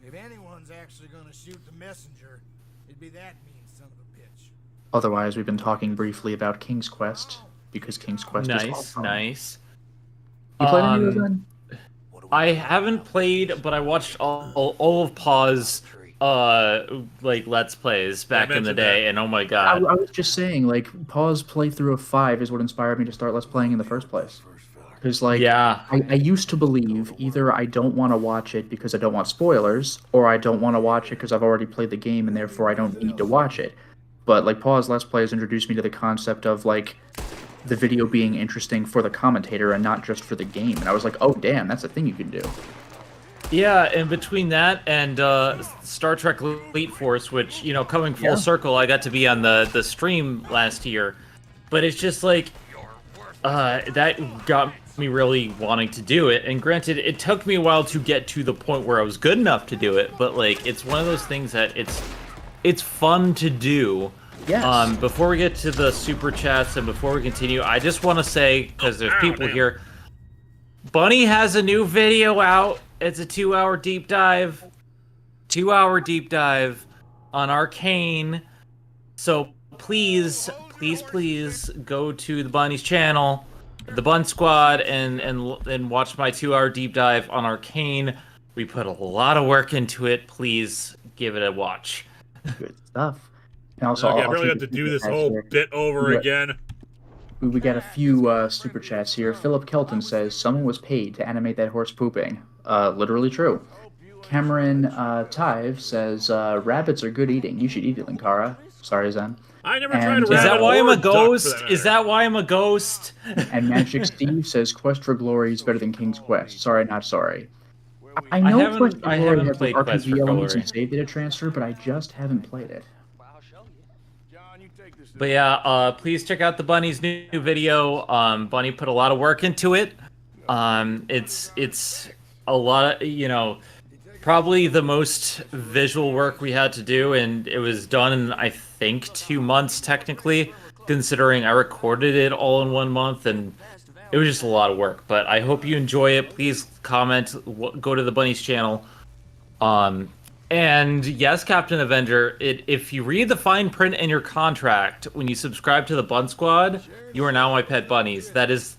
If anyone's actually gonna shoot the messenger, it'd be that mean son of a bitch. Otherwise, we've been talking briefly about King's Quest, because King's Quest is Nice, awesome. nice. You played any of those then? I haven't played, but I watched all of Paw's like Let's Plays back in the mentioned day, that. and oh my I god. was just saying, like, Paul's playthrough of 5 is what inspired me to start Let's Playing in the first place. Because, like, Yeah. I used to believe either I don't want to watch it because I don't want spoilers, or I don't want to watch it because I've already played the game and therefore I don't need to watch it. But, like, Paul's Let's Play has introduced me to the concept of, like, the video being interesting for the commentator and not just for the game. And I was like, oh, damn, that's a thing you can do. Yeah, and between that and Star Trek Elite Force, which, you know, coming full circle, I got to be on the stream last year. But it's just like, that got me really wanting to do it. And granted, it took me a while to get to the point where I was good enough to do it. But, like, it's one of those things that it's fun to do. Yes. Before we get to the super chats and before we continue, I just want to say, because there's people here, Bunny has a new video out. It's a 2-hour deep dive. 2-hour deep dive on Arcane. So please go to the Bunny's channel the Bun Squad and watch my 2-hour deep dive on Arcane. We put a lot of work into it. Please give it a watch. Good stuff. And also, Okay, I I'll really take have to a do this super chat whole here. bit over again. We got a few super chats here. Philip Kelton says, someone was paid to animate that horse pooping. Literally true. Cameron Tive says, rabbits are good eating. You should eat it, Linkara. Sorry, Zen. I never And, tried a Is rabbit that why I'm or a duck, for that ghost? matter. Is that why I'm a ghost? And Magic Steve says, Quest for Glory is better than King's Quest. Sorry, not sorry. I know Quest for I Glory haven't has like played Quest for RPG elements Glory. and save data transfer, but I just haven't played it. But yeah, please check out the Bunny's new video. Bunny put a lot of work into it. It's a lot of, probably the most visual work we had to do, and it was done in, I think, 2 months technically, considering I recorded it all in 1 month, and it was just a lot of work. But I hope you enjoy it. Please comment, go to the Bunny's channel. And yes, Captain Avenger, if you read the fine print in your contract, when you subscribe to the Bun Squad, you are now my pet bunnies. That is,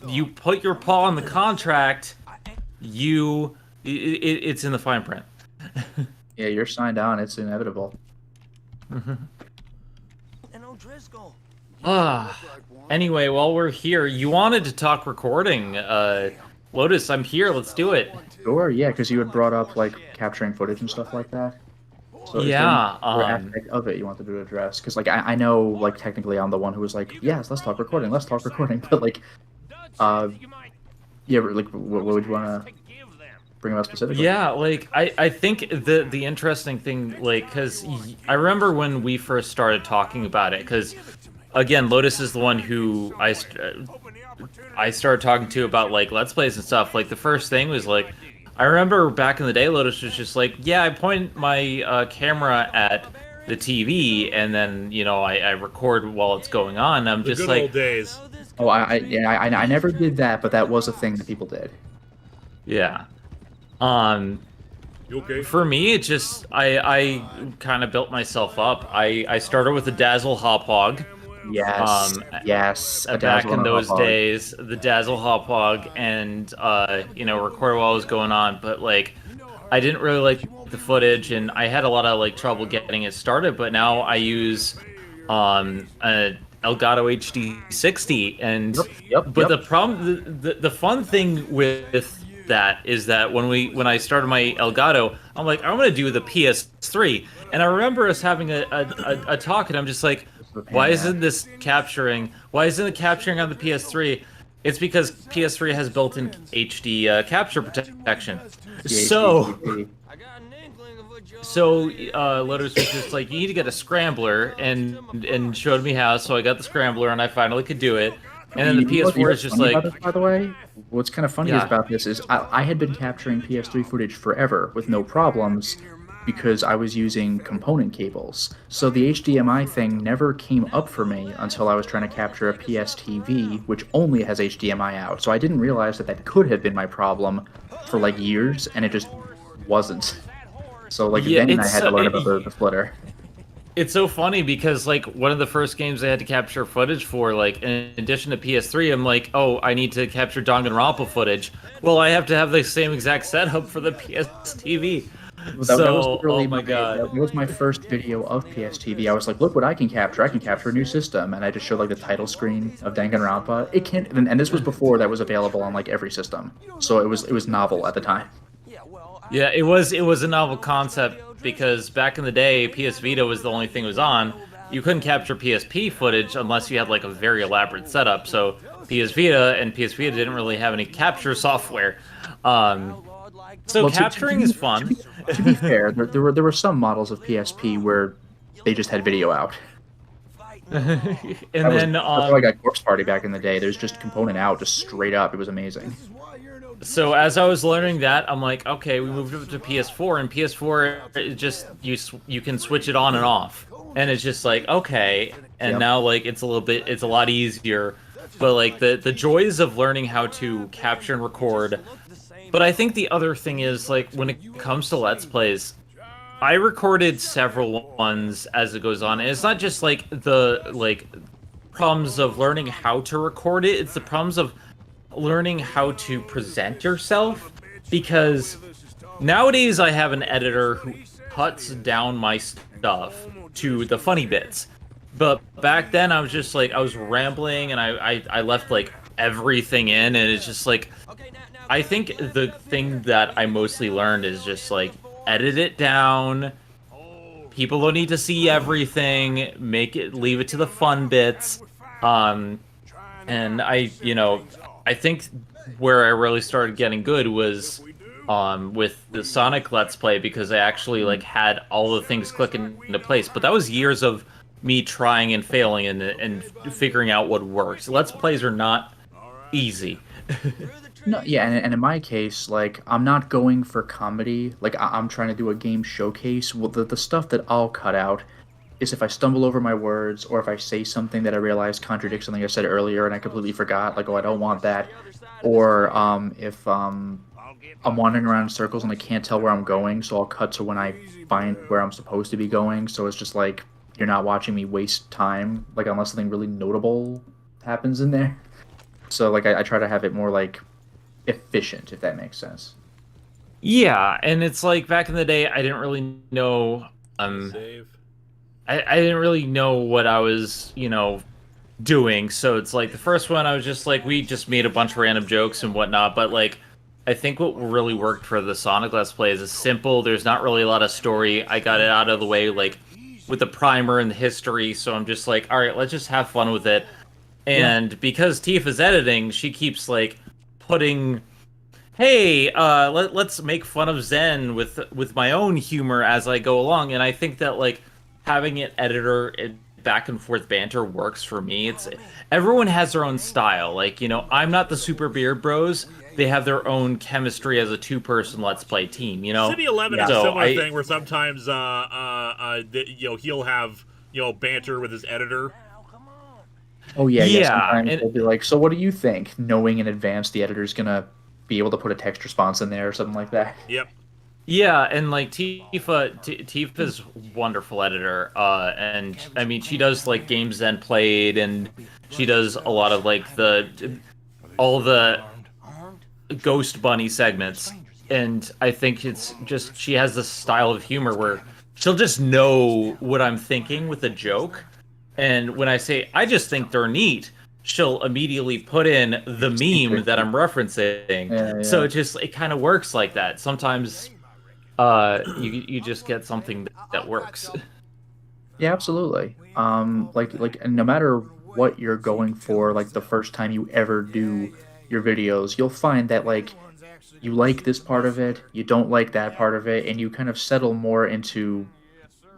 you put your paw on the contract, it's in the fine print. Yeah, you're signed on. It's inevitable. Anyway, while we're here, you wanted to talk recording. Lotus, I'm here. Let's do it. Sure, yeah, because you had brought up like capturing footage and stuff like that. So Yeah, is there any aspect of it you wanted to address? Because like I know like technically I'm the one who was like, yes, let's talk recording, but like, yeah, like what would you want to bring about specifically? Yeah, like I think the interesting thing, like, because I remember when we first started talking about it, because again, Lotus is the one who I started talking to about like Let's Plays and stuff. Like the first thing was like, I remember back in the day, Lotus was just like, yeah, I point my camera at the TV and then I record while it's going on. I'm The just good like, old days. Oh, I never did that, but that was a thing that people did. yeah. You okay? For me, it just I kind of built myself up. I started with the Dazzle Hop Hog. Yes, yes. a Back dazzle in and a those hot dog. days, the Dazzle Hop Hog, and record while it was going on. But like, I didn't really like the footage, and I had a lot of like trouble getting it started. But now I use a Elgato HD60, and Yep. the problem, the fun thing with that is that when I started my Elgato, I'm like, I'm gonna do the PS3, and I remember us having a talk, and I'm just like, why isn't it capturing on the PS3? It's because PS3 has built-in HD capture protection. So Lotus was just like, you need to get a scrambler, and showed me how. So I got the scrambler, and I finally could do it. And then the PS4 is just like, by the way, what's kind of funny is about this is I had been capturing PS3 footage forever with no problems because I was using component cables. So the HDMI thing never came up for me until I was trying to capture a PS TV, which only has HDMI out. So I didn't realize that could have been my problem for like years, and it just wasn't. So like then I had to learn about the splitter. It's so funny because like one of the first games I had to capture footage for, like in addition to PS3, I'm like, oh, I need to capture Danganronpa footage. Well, I have to have the same exact setup for the PS TV. Oh my god, that was my first video of PS TV. I was like, look what I can capture. I can capture a new system, and I just showed like the title screen of Danganronpa. It can't, and this was before that was available on like every system, so it was novel at the time. Yeah, it was a novel concept because back in the day, PS Vita was the only thing that was on. You couldn't capture PSP footage unless you had like a very elaborate setup. So PS Vita didn't really have any capture software. So capturing is fun. To be fair, there were some models of PSP where they just had video out. That's how I got Corpse Party back in the day. There's just component out, just straight up. It was amazing. So as I was learning that, I'm like, okay, we moved up to PS4, and PS4 it just you can switch it on and off, and it's just like, okay, and now like it's a lot easier. But like the joys of learning how to capture and record. But I think the other thing is, like, when it comes to Let's Plays, I recorded several ones as it goes on, and it's not just like problems of learning how to record it. It's the problems of learning how to present yourself, because nowadays I have an editor who cuts down my stuff to the funny bits. But back then I was just like, I was rambling and I left like everything in, and it's just like, I think the thing that I mostly learned is just like, edit it down. People don't need to see everything. Leave it to the fun bits. And I think where I really started getting good was with the Sonic Let's Play, because I actually like had all the things clicking into place. But that was years of me trying and failing and figuring out what works. Let's Plays are not easy. No, yeah, and in my case, like, I'm not going for comedy. Like, I'm trying to do a game showcase. Well, the stuff that I'll cut out is if I stumble over my words, or if I say something that I realize contradicts something I said earlier and I completely forgot, like, oh, I don't want that. Or if I'm wandering around in circles and I can't tell where I'm going, so I'll cut to when I find where I'm supposed to be going. So it's just like, you're not watching me waste time, like, unless something really notable happens in there. So, like, I try to have it more, like, efficient, if that makes sense. Yeah, and it's like, back in the day, I didn't really know, Save. I didn't really know what I was, doing. So it's like, the first one, I was just like, we just made a bunch of random jokes and whatnot, but like, I think what really worked for the Sonic Let's Play is it's simple. There's not really a lot of story. I got it out of the way, like, with the primer and the history, so I'm just like, all right, let's just have fun with it. And because Tifa's editing, she keeps, like, putting, hey, let's make fun of Zen with my own humor as I go along. And I think that, like, having an editor and back and forth banter works for me. Everyone has their own style. Like, I'm not the Super Beard Bros. They have their own chemistry as a two-person Let's Play team, City 11 is a So similar thing where sometimes, he'll have, banter with his editor. Oh, yeah. Yeah, Sometimes and- they'll be like, so what do you think? Knowing in advance the editor's gonna be able to put a text response in there or something like that. Yep. Yeah, and like Tifa's wonderful editor, and I mean, she does like Games Then Played, and she does a lot of like all the Ghost Bunny segments, and I think it's just, she has this style of humor where she'll just know what I'm thinking with a joke, and when I say, I just think they're neat, she'll immediately put in the meme that I'm referencing. Yeah. So it kind of works like that. Sometimes you just get something that works. Yeah, absolutely. Like, and no matter what you're going for, like, the first time you ever do your videos, you'll find that, like, you like this part of it, you don't like that part of it, and you kind of settle more into,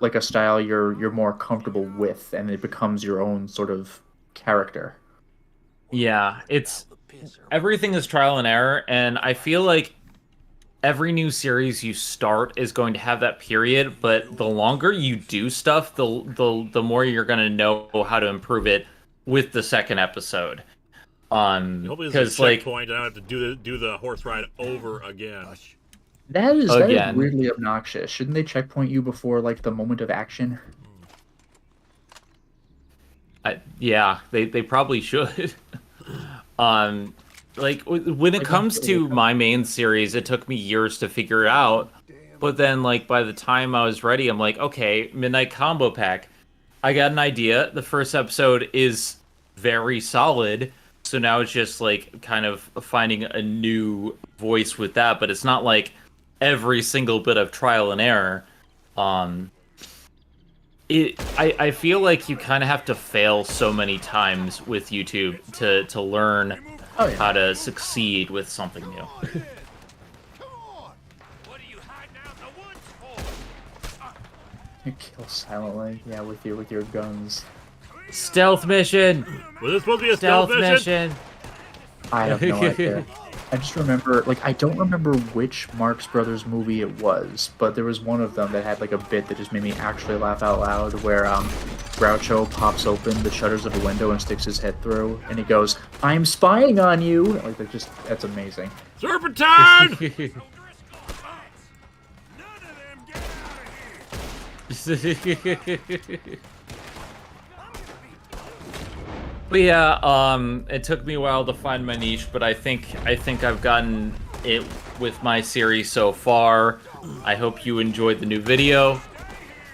like, a style you're more comfortable with, and it becomes your own sort of character. Yeah, everything is trial and error, and I feel like every new series you start is going to have that period, but the longer you do stuff, the more you're going to know how to improve it with the second episode. Hopefully this is a like, checkpoint, and I don't have to do the horse ride over again. That is Again. weirdly obnoxious. Shouldn't they checkpoint you before, like, the moment of action? Yeah, they probably should. Like, when it comes to my main series, it took me years to figure it out. But then, like, by the time I was ready, I'm like, okay, Midnight Combo Pack. I got an idea. The first episode is very solid. So now it's just, like, kind of finding a new voice with that. But it's not, like, every single bit of trial and error. I feel like you kind of have to fail so many times with YouTube to learn how to succeed with something new. You kill silently, yeah, with your guns. Stealth mission! Was this supposed to be a stealth mission? I have no idea. I just remember, like, I don't remember which Marx Brothers movie it was, but there was one of them that had, like, a bit that just made me actually laugh out loud, where Groucho pops open the shutters of a window and sticks his head through, and he goes, "I'm spying on you!" Like, that's amazing. Serpentine! But yeah, it took me a while to find my niche, but I think I've gotten it with my series so far. I hope you enjoyed the new video.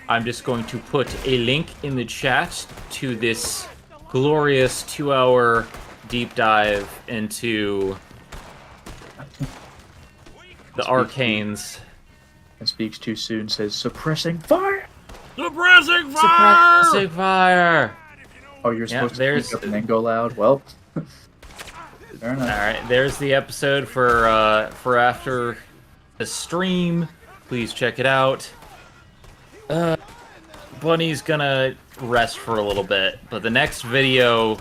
I'm just going to put a link in the chat to this glorious 2-hour deep dive into the arcanes. And speaks too soon, says suppressing fire. Suppressing fire! Suppressing fire! Oh, you're supposed to speak up and then go loud? Well, fair enough. Alright, there's the episode for after the stream. Please check it out. Bunny's gonna rest for a little bit, but the next video,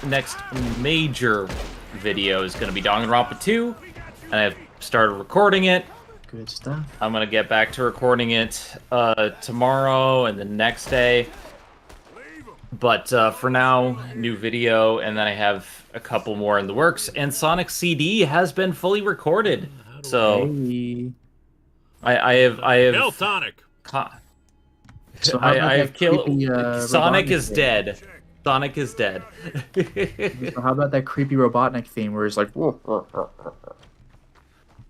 next major video is gonna be Danganronpa 2, and I've started recording it. Good stuff. I'm gonna get back to recording it tomorrow and the next day. But for now, new video, and then I have a couple more in the works. And Sonic CD has been fully recorded, so Hey. I have Hell, Sonic. So how about I have that killed. creepy, Sonic Robotnik is theme? dead. Sonic is dead. So how about that creepy Robotnik theme where he's like, whoa, whoa, whoa, whoa.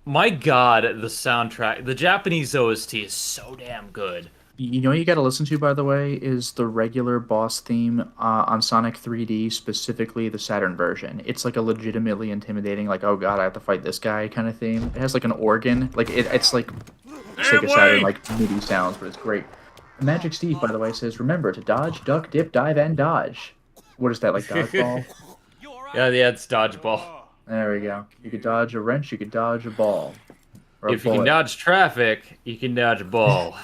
My God, the soundtrack, the Japanese OST is so damn good. You know what you gotta listen to, by the way, is the regular boss theme on Sonic 3D, specifically the Saturn version. It's like a legitimately intimidating, like, oh god, I have to fight this guy kind of theme. It has like an organ, like it's like Sega Saturn, like MIDI sounds, but it's great. Magic Steve, by the way, says, remember to dodge, duck, dip, dive, and dodge. What is that, like dodgeball? Yeah, it's dodgeball. There we go. You could dodge a wrench, you could dodge a ball. Or a If you can bullet. dodge traffic, you can dodge a ball.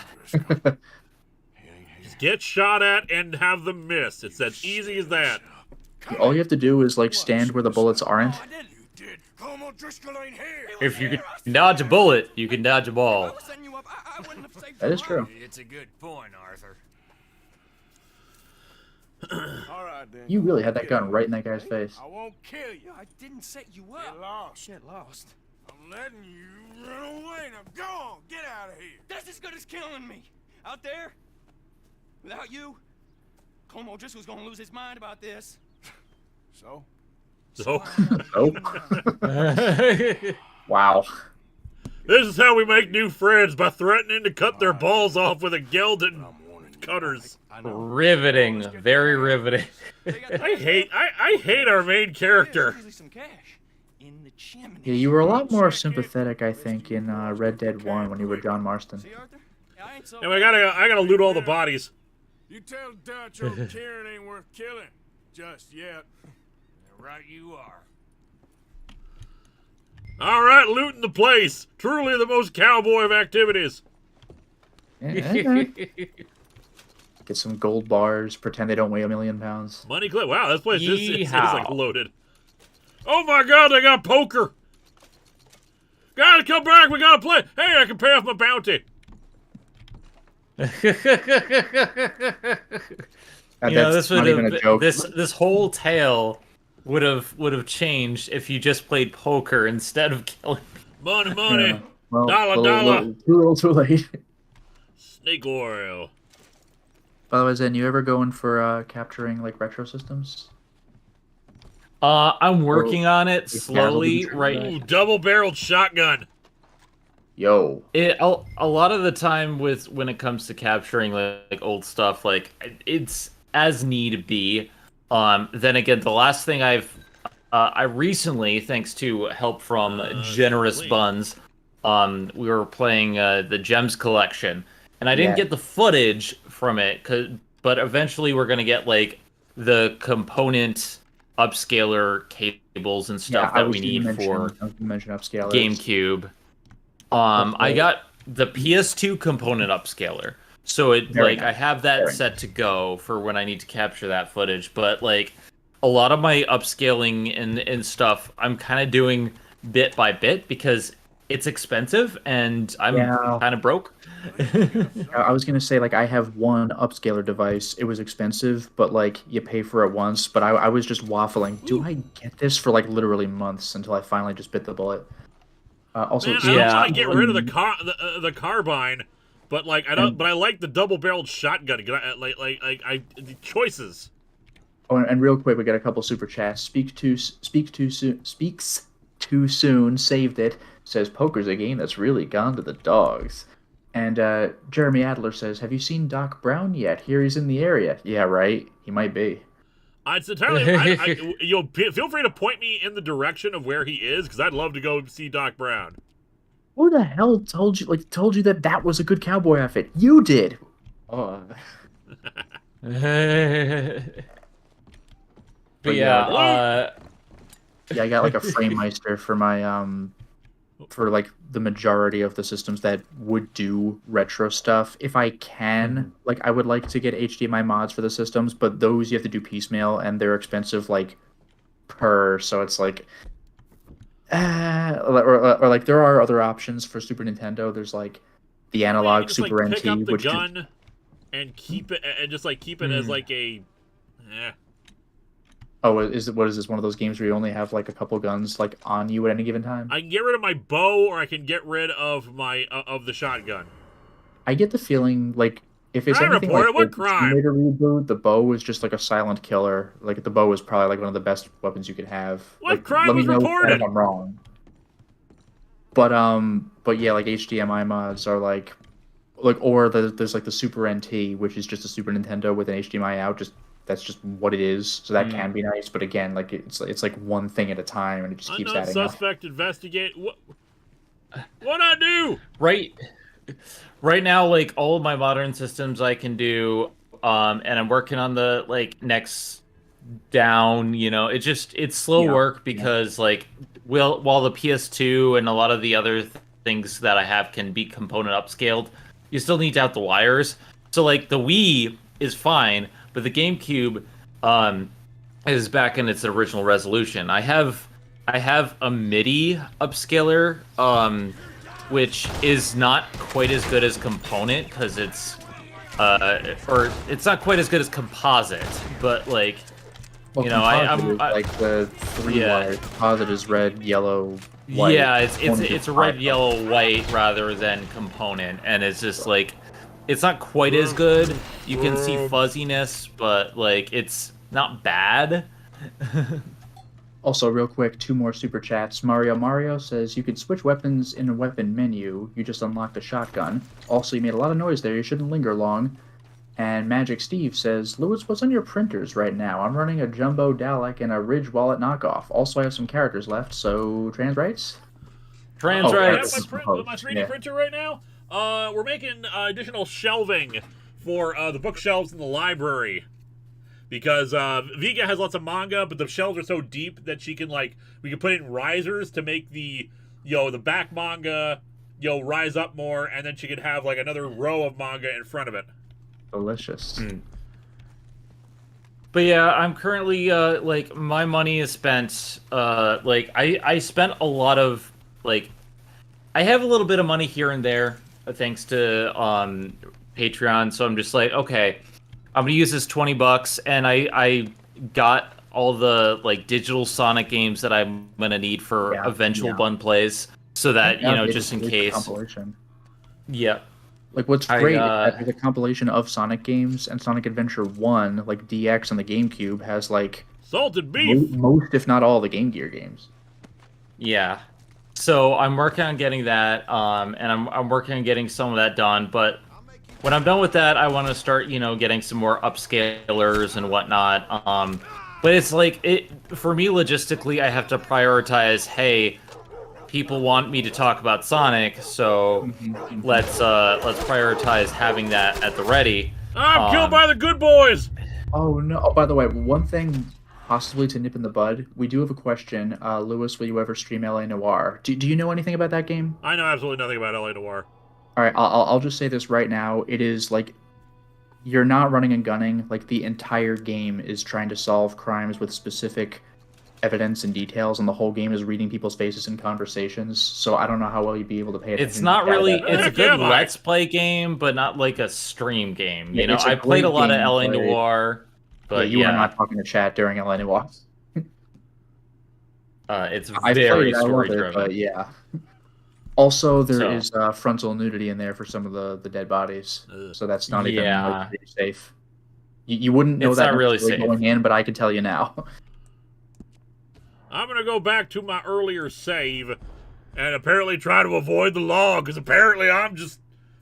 Just get shot at and have them miss. It's as easy as that. All you have to do is like stand where the bullets aren't. If you can dodge a bullet, you can dodge a ball. That is true. It's a good point, Arthur. All right, then. You really had that gun right in that guy's face. I won't kill you. I didn't set you up. Get lost. Shit, lost. I'm letting you run away. Now go on. Get out of here. That's as good as killing me. Out there, without you, Como Driscoll's gonna lose his mind about this. So? So, Nope. Wow. this is how we make new friends, by threatening to cut their balls off with a gelded cutters. Riveting, very riveting. I hate our main character. Some cash in the chimney. Yeah, you were a lot more sympathetic, I think, in Red Dead 1 when you were John Marston. See, Arthur? I ain't so And I gotta loot all the bodies. You tell Dutch old Kieran ain't worth killing. Just yet. right you are. All right, looting the place. Truly the most cowboy of activities. Yeah. Get some gold bars, pretend they don't weigh 1,000,000 pounds. Money clip. Wow, this place is Yeehaw. like loaded. Oh my god, they got poker. Guys, come back. We gotta play. Hey, I can pay off my bounty. You know, That's this not would even a joke. have this whole tale would have changed if you just played poker instead of killing. Money, money. Yeah. Well, Dollar, dollar. Too little, too late. Snake oil. By the way, Zen, you ever going for capturing like retro systems? I'm working on it Yeah, slowly. that'll be Right, Ooh, double-barreled shotgun. Yo. a lot of the time when it comes to capturing like old stuff, like it's as need be. Then again, the last thing I recently, thanks to help from Generous sweet. Buns, we were playing the Gems collection, and I didn't Yeah. get the footage from it, but eventually we're gonna get like the component upscaler cables and stuff that we need for upscalers. GameCube. I got the PS2 component upscaler. So it Very like nice. I have that Very set to go for when I need to capture that footage, but like a lot of my upscaling and stuff I'm kind of doing bit by bit because it's expensive and I'm Yeah. kind of broke. I was gonna say, like, I have one upscaler device. It was expensive, but like you pay for it once. But I was just waffling. Do I get this for like literally months until I finally just bit the bullet? Also, Man, Yeah. I want to get rid of the carbine, but like I don't. But I like the double-barreled shotgun. The choices. Oh, and real quick, we got a couple super chats. Speaks too soon. Saved it. Says poker's a game that's really gone to the dogs. And Jeremy Adler says, "Have you seen Doc Brown yet? Here he's in the area." Yeah, right. He might be. It's entirely. You'll feel free to point me in the direction of where he is, because I'd love to go see Doc Brown. Who the hell told you that was a good cowboy outfit? You did. Oh. But yeah, yeah, I got like a Framemeister for my for like the majority of the systems that would do retro stuff. If I can, like I would like to get HDMI mods for the systems, but those you have to do piecemeal and they're expensive like per, so it's like or like there are other options for Super Nintendo. There's like the analog just, Super like, NT, pick up the which gun and keep it and just like keep it as like a Oh, what is this, one of those games where you only have like a couple guns like on you at any given time? I can get rid of my bow, or I can get rid of my of the shotgun. I get the feeling like if it's Crime anything report, like what the crime? Tomb Raider reboot, the bow is just like a silent killer. Like the bow is probably like one of the best weapons you could have. What like, crime let me was know reported? if I'm wrong. But yeah, like HDMI mods are like or there's like the Super NT, which is just a Super Nintendo with an HDMI out. That's just what it is. So that can be nice, but again, like it's like one thing at a time, and it just keeps Unknown adding up. suspect investigate. What I do? Right now, like all of my modern systems, I can do, and I'm working on the like next down. You know, it's slow work because like while the PS2 and a lot of the other things that I have can be component upscaled, you still need to have the wires. So like the Wii is fine, but the GameCube is back in its original resolution. I have a MIDI upscaler, which is not quite as good as component because it's or it's not quite as good as composite, but like Well, you know, I'm like the 3 wire. Composite is red, yellow, white. Yeah, it's a red, yellow, white rather than component, and it's just like it's not quite as good. You can see fuzziness, but like it's not bad. Also, real quick, 2 more super chats. Mario says you can switch weapons in a weapon menu. You just unlocked a shotgun. Also, you made a lot of noise there. You shouldn't linger long. And Magic Steve says, Lewis, what's on your printers right now? I'm running a Jumbo Dalek and a Ridge Wallet knockoff. Also, I have some characters left, so trans rights? Trans rights. I have my 3D printer right now. We're making additional shelving for the bookshelves in the library. Because Vega has lots of manga, but the shelves are so deep that we can put in risers to make the back manga, rise up more, and then she could have like another row of manga in front of it. Delicious. But yeah, I'm currently like my money is spent. Like I spent a lot of like I have a little bit of money here and there thanks to Patreon. So I'm just like, okay, I'm gonna use this $20, and I got all the like digital Sonic games that I'm gonna need for eventual bun plays, so that just in case. Compilation. Yeah. Like what's great is that there's a compilation of Sonic games, and Sonic Adventure 1, like DX on the GameCube, has like salted beef. Most, if not all, the Game Gear games. Yeah. So I'm working on getting that, and I'm working on getting some of that done. But when I'm done with that, I want to start, getting some more upscalers and whatnot. But it's like for me logistically, I have to prioritize. Hey, people want me to talk about Sonic, so let's prioritize having that at the ready. I'm killed by the good boys. Oh no! Oh, by the way, one thing possibly to nip in the bud. We do have a question. Lewis, will you ever stream LA Noire? Do you know anything about that game? I know absolutely nothing about LA Noire. All right, I'll just say this right now. It is like you're not running and gunning. Like the entire game is trying to solve crimes with specific evidence and details, and the whole game is reading people's faces in conversations. So I don't know how well you'd be able to pay attention. It's not really. It's a good Yeah, let's play game, but not like a stream game. Yeah, I played a lot of LA Noire, but you were not talking to chat during LA Noire. It's very story driven. But yeah. Also, there is frontal nudity in there for some of the dead bodies, so that's not even like, pretty safe. You wouldn't know It's that not really necessarily safe. going in, but I can tell you now. I'm gonna go back to my earlier save and apparently try to avoid the law, because apparently I'm just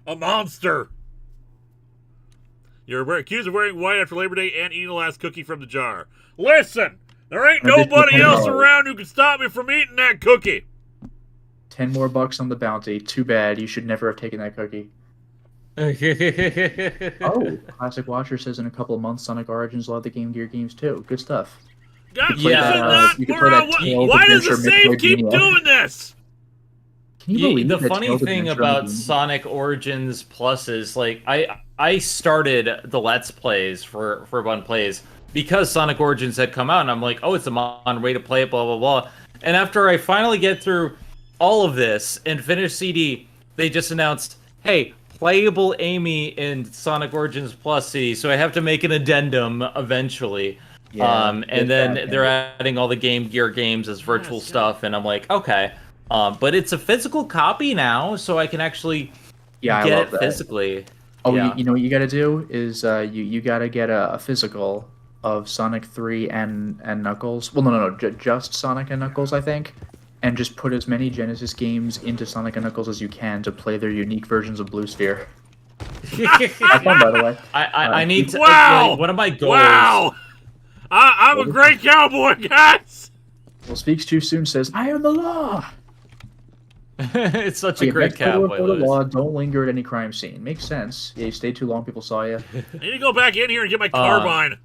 a monster. You're accused of wearing white after Labor Day and eating the last cookie from the jar. Listen, there ain't nobody else around who can stop me from eating that cookie. 10 more bucks on the bounty. Too bad. You should never have taken that cookie. Oh, Classic Watcher says in a couple of months, Sonic Origins will have the Game Gear games too. Good stuff. God, Yeah, you can play that Tails why does the Adventure save keep Metroidvania. doing this? Can you believe the that funny Tails thing Adventure about Metroidvania? Sonic Origins Plus is like I started the Let's Plays for One Plays because Sonic Origins had come out, and I'm like, oh, it's a modern way to play it, blah blah blah. And after I finally get through all of this and finish CD, they just announced, hey, playable Amy in Sonic Origins Plus CD, so I have to make an addendum eventually. Yeah, And then they're adding all the Game Gear games as virtual stuff, and I'm like, okay. But it's a physical copy now, so I can actually I get love it that. physically. Oh, yeah. you know what you gotta do is you gotta get a physical of Sonic 3 and Knuckles. Well, no, just Sonic and Knuckles, I think. And just put as many Genesis games into Sonic and Knuckles as you can to play their unique versions of Blue Sphere. Have fun, by the way. I need to. Wow! Like, one of my goals. Wow! I'm a great cowboy, guys! Well, Speaks Too Soon says, I am the law! It's such a Yeah, great next time you cowboy. go to Lewis. law, don't linger at any crime scene. Makes sense. Yeah, you stayed too long, people saw you. I need to go back in here and get my carbine.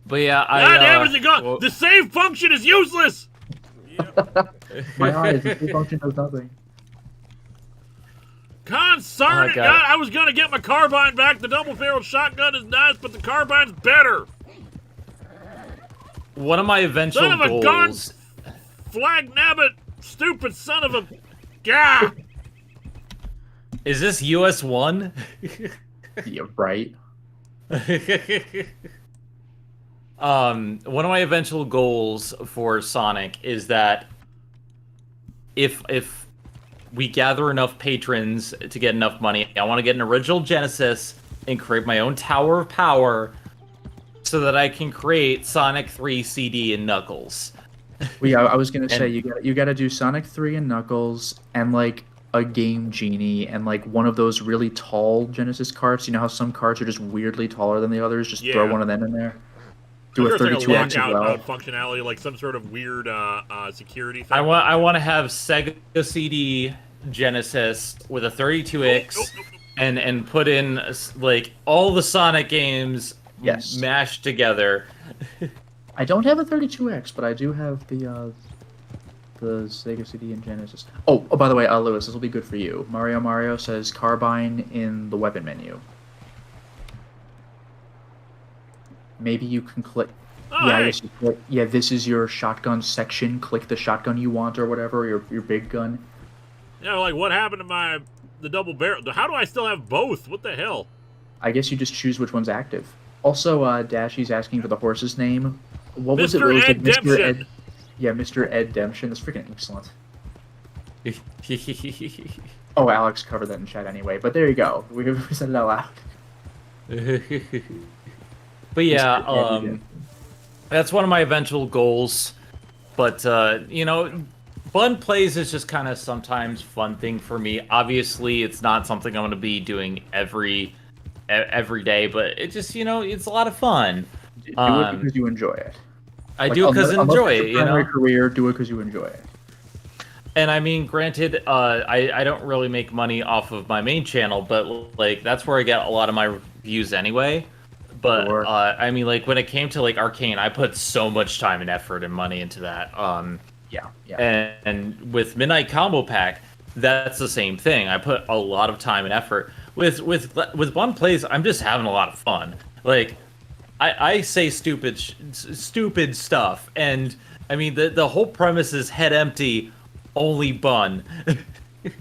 But yeah, God damn it, gone. The save function is useless! My eyes, the free function does nothing. Concern it, God, I was gonna get my carbine back. The double-barreled shotgun is nice, but the carbine's better. One of my eventual Son of a goals. gun! Flag nabbit! Stupid son of a... Gah! Is this US 1? Yeah, right. One of my eventual goals for Sonic is that if we gather enough patrons to get enough money, I want to get an original Genesis and create my own Tower of Power so that I can create Sonic 3 CD and Knuckles. Well, yeah, I was gonna say you gotta do Sonic 3 and Knuckles and like a Game Genie and like one of those really tall Genesis carts. You know how some carts are just weirdly taller than the others? Just throw one of them in there. Do a 32X as well. Functionality, like some sort of weird security thing. I want to have Sega CD Genesis with a 32X and put in like all the Sonic games mashed together. I don't have a 32X, but I do have the Sega CD and Genesis. Oh, by the way, Lewis, this will be good for you. Mario says carbine in the weapon menu. Maybe you can click. I guess you click. Yeah, this is your shotgun section. Click the shotgun you want or whatever, your big gun. Yeah, like what happened to the double barrel? How do I still have both? What the hell? I guess you just choose which one's active. Also, Dashy's asking for the horse's name. What was it? Mr. It was like Ed Mr. Demption. Ed. Yeah, Mr. Ed Demption. That's freaking excellent. Oh, Alex covered that in chat anyway. But there you go. We said it out loud. But yeah, that's one of my eventual goals. But you know, Fun Plays is just kind of sometimes fun thing for me. Obviously, it's not something I'm going to be doing every day, but it just, you know, it's a lot of fun. Do it because you enjoy it. I do it because I enjoy it. You know, career, do it because you enjoy it. And I mean, granted, I don't really make money off of my main channel, but like that's where I get a lot of my views anyway. But I mean, like when it came to like Arcane, I put so much time and effort and money into that. Yeah. And with Midnight Combo Pack, that's the same thing. I put a lot of time and effort. With One Plays, I'm just having a lot of fun. Like I say stupid stuff, and I mean the whole premise is head empty, only bun.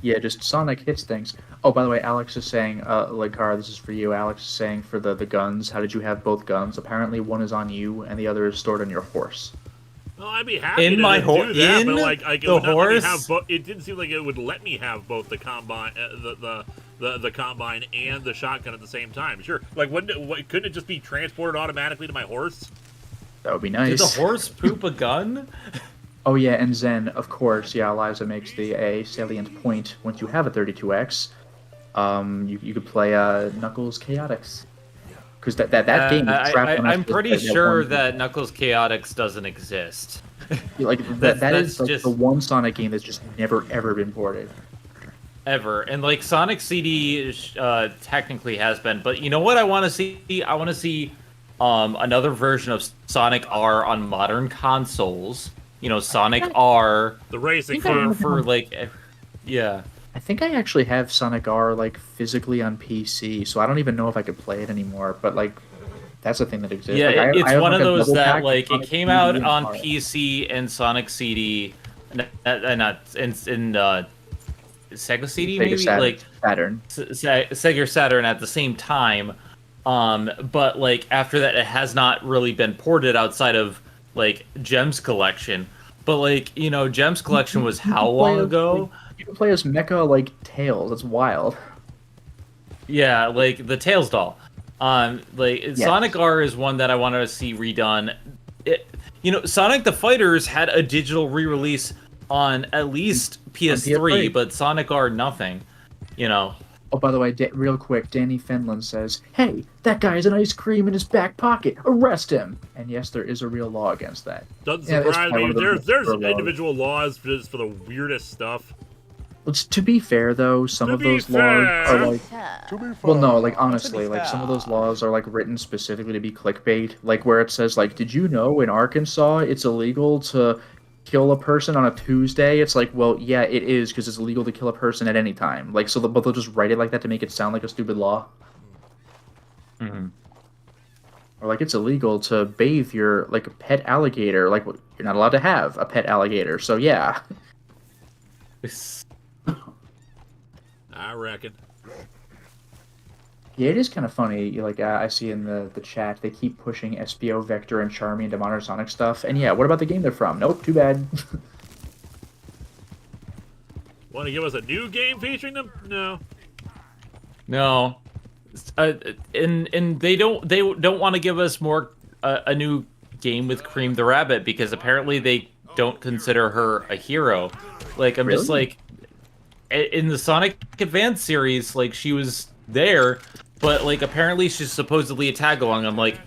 Yeah, just Sonic hits things. Oh, by the way, Alex is saying, Linkara, this is for you. Alex is saying for the guns, how did you have both guns? Apparently one is on you and the other is stored on your horse. Well, I'd be happy In to my do that, but like, it the would not let me horse? have both. It didn't seem like it would let me have both the combine, the combine and the shotgun at the same time. Sure, like, couldn't it just be transported automatically to my horse? That would be nice. Did the horse poop a gun? Oh yeah, and Zen, of course, yeah, Eliza makes a salient point. Once you have a 32X, you could play Knuckles Chaotix. Because that game is trapped on I'm us pretty with sure one- that Knuckles Chaotix doesn't exist. like that that's is like just- the one Sonic game that's just never ever been ported. Ever. And like Sonic CD technically has been, but you know what I want to see? I want to see another version of Sonic R on modern consoles. You know, Sonic R The racing for like, yeah. I think I actually have Sonic R like physically on PC, so I don't even know if I could play it anymore. But like, that's a thing that exists. Yeah, Like, I it's have, one like, of a those double that pack of like it Sonic came CD out and on R. PC and Sonic CD, not in Sega CD Sega maybe Saturn. like Saturn. Sega Saturn at the same time. But like after that, it has not really been ported outside of like Gems Collection. But like Gems Collection was how long ago? You can play as Mecha like Tails. That's wild. Yeah, like the Tails doll. Yes. Sonic R is one that I wanted to see redone. Sonic the Fighters had a digital re-release on at least PS3, PS3. but Sonic R nothing. Oh, by the way, real quick, Danny Fenlon says, "Hey, that guy has an ice cream in his back pocket. Arrest him!" And yes, there is a real law against that. Doesn't Yeah, that's surprise probably me. one of the There's laws. individual laws for the weirdest stuff. To be fair, though, some To of be those laws are fair. like, well, no, like honestly, like some of those laws are like written specifically to be clickbait. Like where it says, like, did you know in Arkansas it's illegal to kill a person on a Tuesday? It's like, well, yeah, it is because it's illegal to kill a person at any time. Like, so but they'll just write it like that to make it sound like a stupid law. Mm-hmm. Or like it's illegal to bathe your like a pet alligator. Like you're not allowed to have a pet alligator. So yeah. I reckon. Yeah, it is kind of funny. Like I see in the chat, they keep pushing SPO, Vector, and Charmy into Modern Sonic stuff. And yeah, what about the game they're from? Nope, too bad. Want to give us a new game featuring them? No. No, and they don't want to give us more a new game with Cream the Rabbit because apparently they don't consider her a hero. Like I'm just Really? like in the Sonic Advance series, like she was there, but like apparently she's supposedly a tag along. I'm like,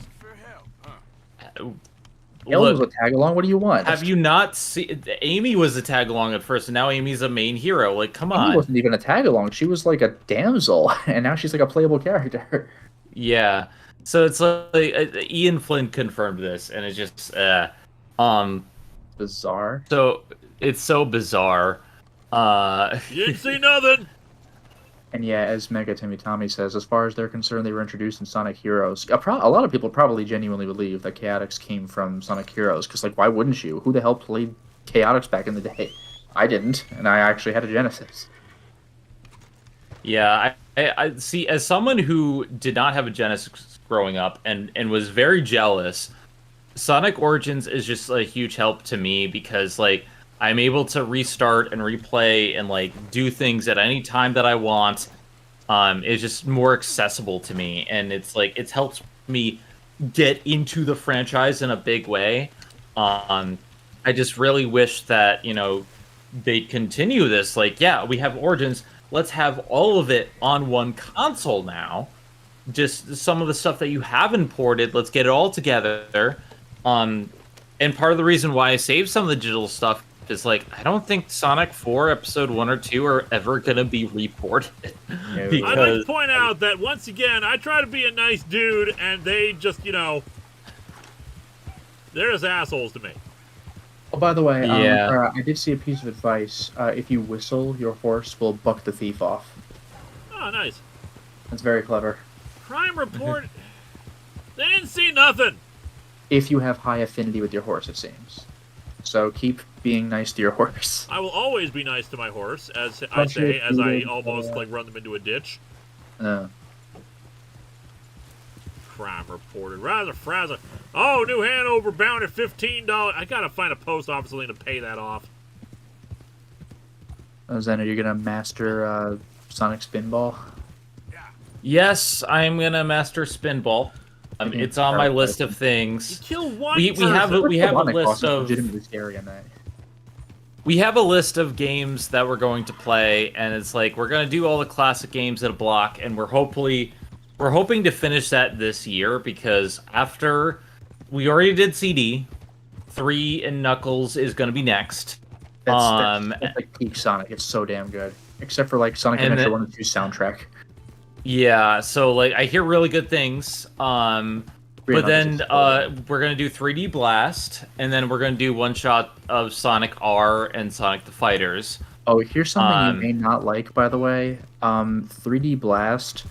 Ellen was look, a tag along. What do you want? have you not seen? Amy was a tag along at first, and now Amy's a main hero. Like, come Amy on. wasn't even a tag along. She was like a damsel, and now she's like a playable character. Yeah. So it's like Ian Flynn confirmed this, and it's just Bizarre. so it's so bizarre. You didn't see nothing. And yeah, as Mega Timmy Tommy says, as far as they're concerned, they were introduced in Sonic Heroes. A lot of people probably genuinely believe that Chaotix came from Sonic Heroes, because like, why wouldn't you? Who the hell played Chaotix back in the day? I didn't, and I actually had a Genesis. Yeah, I see. As someone who did not have a Genesis growing up and was very jealous, Sonic Origins is just a huge help to me because like I'm able to restart and replay and like do things at any time that I want. It's just more accessible to me, and it's like it's helped me get into the franchise in a big way. I just really wish that they'd continue this. Like, yeah, we have Origins. Let's have all of it on one console now. Just some of the stuff that you have imported, let's get it all together. And part of the reason why I saved some of the digital stuff is like I don't think Sonic 4 Episode 1 or 2 are ever gonna be reported. I'd like to point out that once again, I try to be a nice dude, and they just, they're just assholes to me. Oh, by the way, Yeah. I did see a piece of advice. If you whistle, your horse will buck the thief off. Oh, nice. That's very clever. Crime report. They didn't see nothing. If you have high affinity with your horse, it seems. So keep being nice to your horse. I will always be nice to my horse, as I say, as I almost like run them into a ditch. Crime reported. Raza Fraza. Oh, New Hanover bound at $15. I gotta find a post office link to pay that off. Zen, are you gonna master Sonic Spinball? Yes, I'm gonna master Spinball. It's on my list of things. You kill one we have a Sonic boss list is of legitimately scary on that. we have a list of games that we're going to play, and it's like we're gonna do all the classic games in a block, and we're hoping to finish that this year, because after we already did CD, 3 and Knuckles is gonna be next. That's like peak Sonic. It's so damn good, except for like Sonic Adventure 1 and 2 soundtrack. Yeah, so like I hear really good things. But then we're gonna do 3D Blast, and then we're gonna do one shot of Sonic R and Sonic the Fighters. Oh, here's something you may not like, by the way. 3D Blast.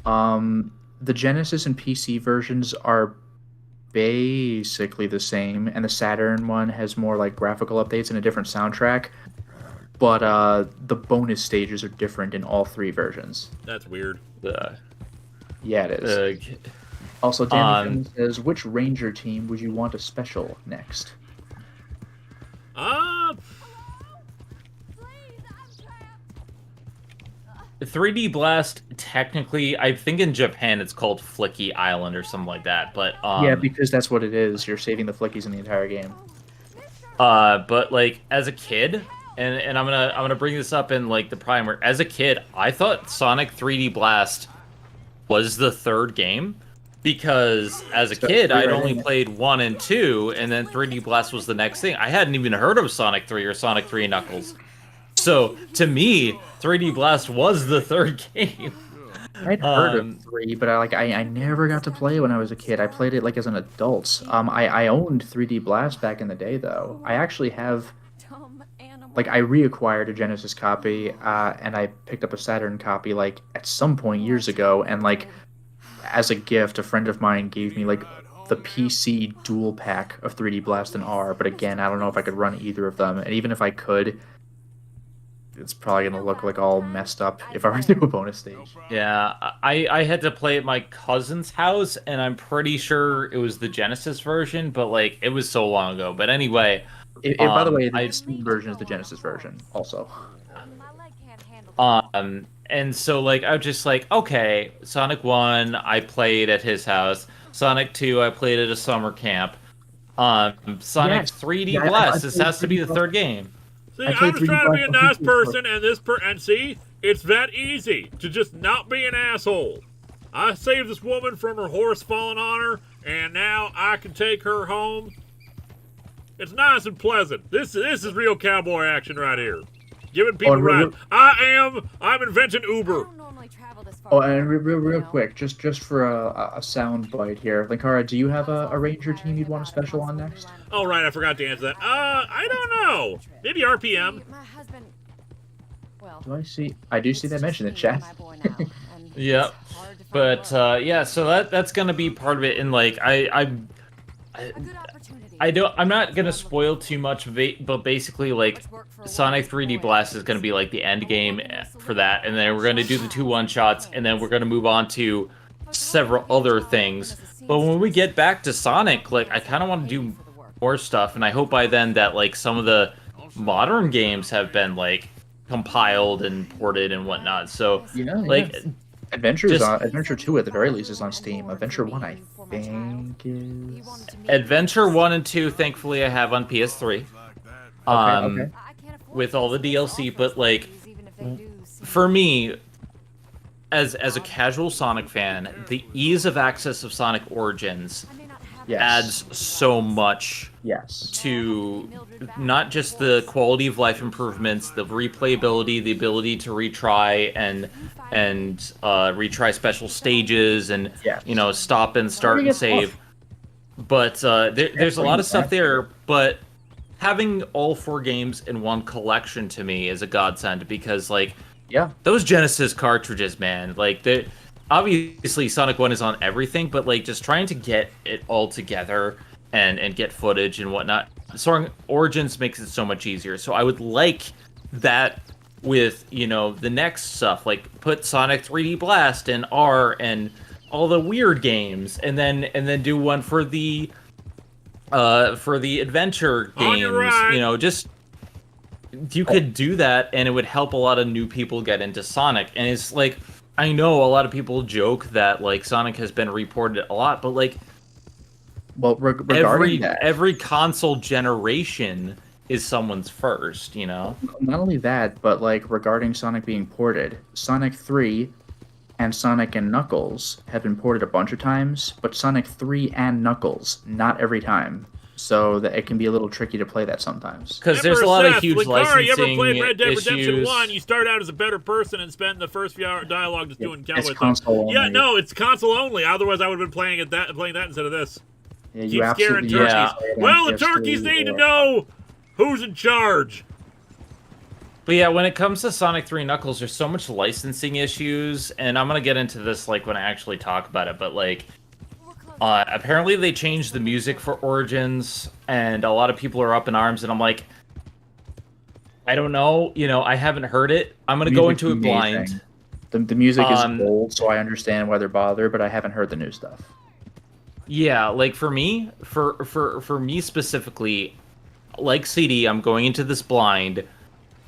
The Genesis and PC versions are basically the same, and the Saturn one has more like graphical updates and a different soundtrack. But the bonus stages are different in all 3 versions. That's weird. Yeah, it is. Also, Danny says, which Ranger team would you want a special next? 3D Blast, technically, I think in Japan it's called Flicky Island or something like that. But yeah, because that's what it is. You're saving the flickies in the entire game. But like as a kid, and I'm gonna bring this up in like the primer. As a kid, I thought Sonic 3D Blast was the 3rd game, because as a kid I'd only played 1 and 2, and then 3D Blast was the next thing. I hadn't even heard of Sonic 3 or Sonic 3 and Knuckles. So to me, 3D Blast was the 3rd game. I'd heard of 3, but I never got to play it when I was a kid. I played it like as an adult. I owned 3D Blast back in the day, though. I actually have, like, I reacquired a Genesis copy, and I picked up a Saturn copy like at some point years ago, and like as a gift, a friend of mine gave me like the PC dual pack of 3D Blast and R. But again, I don't know if I could run either of them, and even if I could, it's probably gonna look like all messed up if I were to do a bonus stage. Yeah, I had to play at my cousin's house, and I'm pretty sure it was the Genesis version, but like it was so long ago. But anyway, by the way, the Steam version is the Genesis version also. And so like I was just like, okay, Sonic 1 I played at his house, Sonic 2 I played at a summer camp, Sonic 3D Blast, this has to be the 3rd game. See, I'm just trying to be a nice person, and see, it's that easy to just not be an asshole. I saved this woman from her horse falling on her, and now I can take her home. It's nice and pleasant. This is real cowboy action right here. Giving people rides. I'm inventing Uber. Oh, and real quick, just for a sound bite here, Linkara, do you have a Ranger team you'd want a special on next? Oh, right, I forgot to answer that. I don't know. Maybe RPM. I do see that mentioned in chat. Yep. But yeah, so that's gonna be part of it. And like I'm not gonna spoil too much of it, but basically like Sonic 3D Blast is gonna be like the end game for that, and then we're gonna do the 2 1-shots, and then we're gonna move on to several other things. But when we get back to Sonic, like I kind of want to do more stuff, and I hope by then that like some of the modern games have been like compiled and ported and whatnot. So Adventure 2 at the very least is on Steam. Adventure 1 I think is... Adventure 1 and 2 thankfully I have on PS3. Okay. With all the DLC, but like for me as a casual Sonic fan, the ease of access of Sonic Origins adds so much to not just the quality of life improvements, the replayability, the ability to retry and retry special stages, and stop and start and save. But there's a lot of stuff there. But having all 4 games in one collection to me is a godsend, because like those Genesis cartridges, man, like obviously Sonic 1 is on everything, but like just trying to get it all together and get footage and whatnot, Sonic Origins makes it so much easier. So I would like that with the next stuff, like put Sonic 3D Blast and R and all the weird games, and then do one for the adventure On games. your right. You know, just you could do that, and it would help a lot of new people get into Sonic. And it's like, I know a lot of people joke that like Sonic has been reported a lot, but like, well, regarding every console generation is someone's first, you know? Not only that, but like regarding Sonic being ported, Sonic 3 and Sonic and Knuckles have been ported a bunch of times, but Sonic 3 and Knuckles, not every time. So that it can be a little tricky to play that sometimes. Because there's a lot of huge Linkara, licensing you ever played Red Dead Redemption issues. 1? You start out as a better person and spend the first few hours dialogue just doing cowboy It's stuff. console only. Yeah, no, it's console only. Otherwise, I would have been playing that instead of this. Yeah, Keep you scaring absolutely turkeys. play it on Well, the PS3 turkeys need to or- know who's in charge. But yeah, when it comes to Sonic 3 Knuckles, there's so much licensing issues, and I'm gonna get into this like when I actually talk about it, but like apparently they changed the music for Origins, and a lot of people are up in arms, and I'm like, I don't know, you know, I haven't heard it. I'm gonna go into it blind. The music is old, so I understand why they're bothered, but I haven't heard the new stuff. Yeah, like for me, for me specifically, like CD, I'm going into this blind,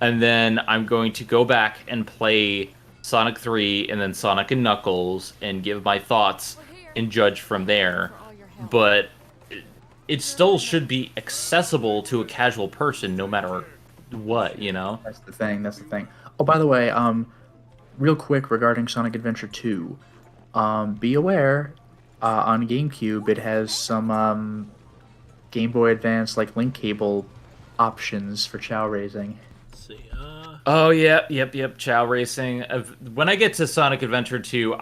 and then I'm going to go back and play Sonic 3 and then Sonic and Knuckles and give my thoughts and judge from there. But it still should be accessible to a casual person no matter what, you know? That's the thing. Oh, by the way, real quick regarding Sonic Adventure 2, be aware, on GameCube it has some Game Boy Advance like link cable options for chow raising. Let's see. Oh, yep, Chow Racing. When I get to Sonic Adventure 2,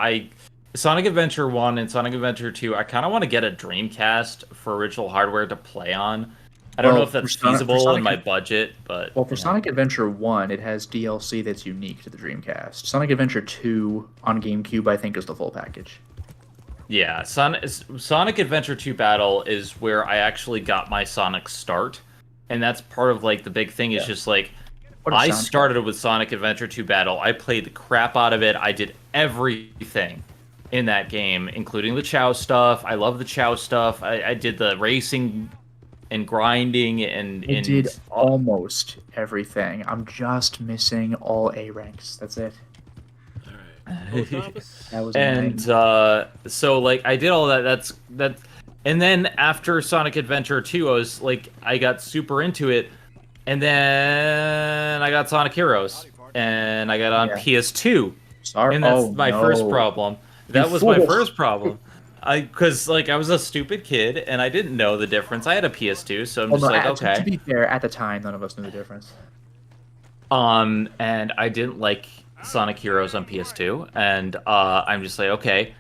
Sonic Adventure 1 and Sonic Adventure 2, I kind of want to get a Dreamcast for original hardware to play on. I don't know if that's feasible in my budget, but... Well, for Sonic Adventure 1, it has DLC that's unique to the Dreamcast. Sonic Adventure 2 on GameCube, I think, is the full package. Yeah, Sonic Adventure 2 Battle is where I actually got my Sonic start, and that's part of, like, the big thing is just, like, I started with Sonic Adventure 2 Battle. I played the crap out of it. I did everything in that game, including the Chow stuff. I love the Chow stuff. I did the racing and grinding and... I did almost everything. I'm just missing all A ranks. That's it. That was and so like I did all that. And then after Sonic Adventure 2, I got super into it. And then I got Sonic Heroes, and I got on PS2. Sorry, and that's my first problem. That was my first problem. Because I was a stupid kid, and I didn't know the difference. I had a PS2, so I'm just like, okay. To be fair, at the time, none of us knew the difference. And I didn't like Sonic Heroes on PS2, and I'm just like, okay.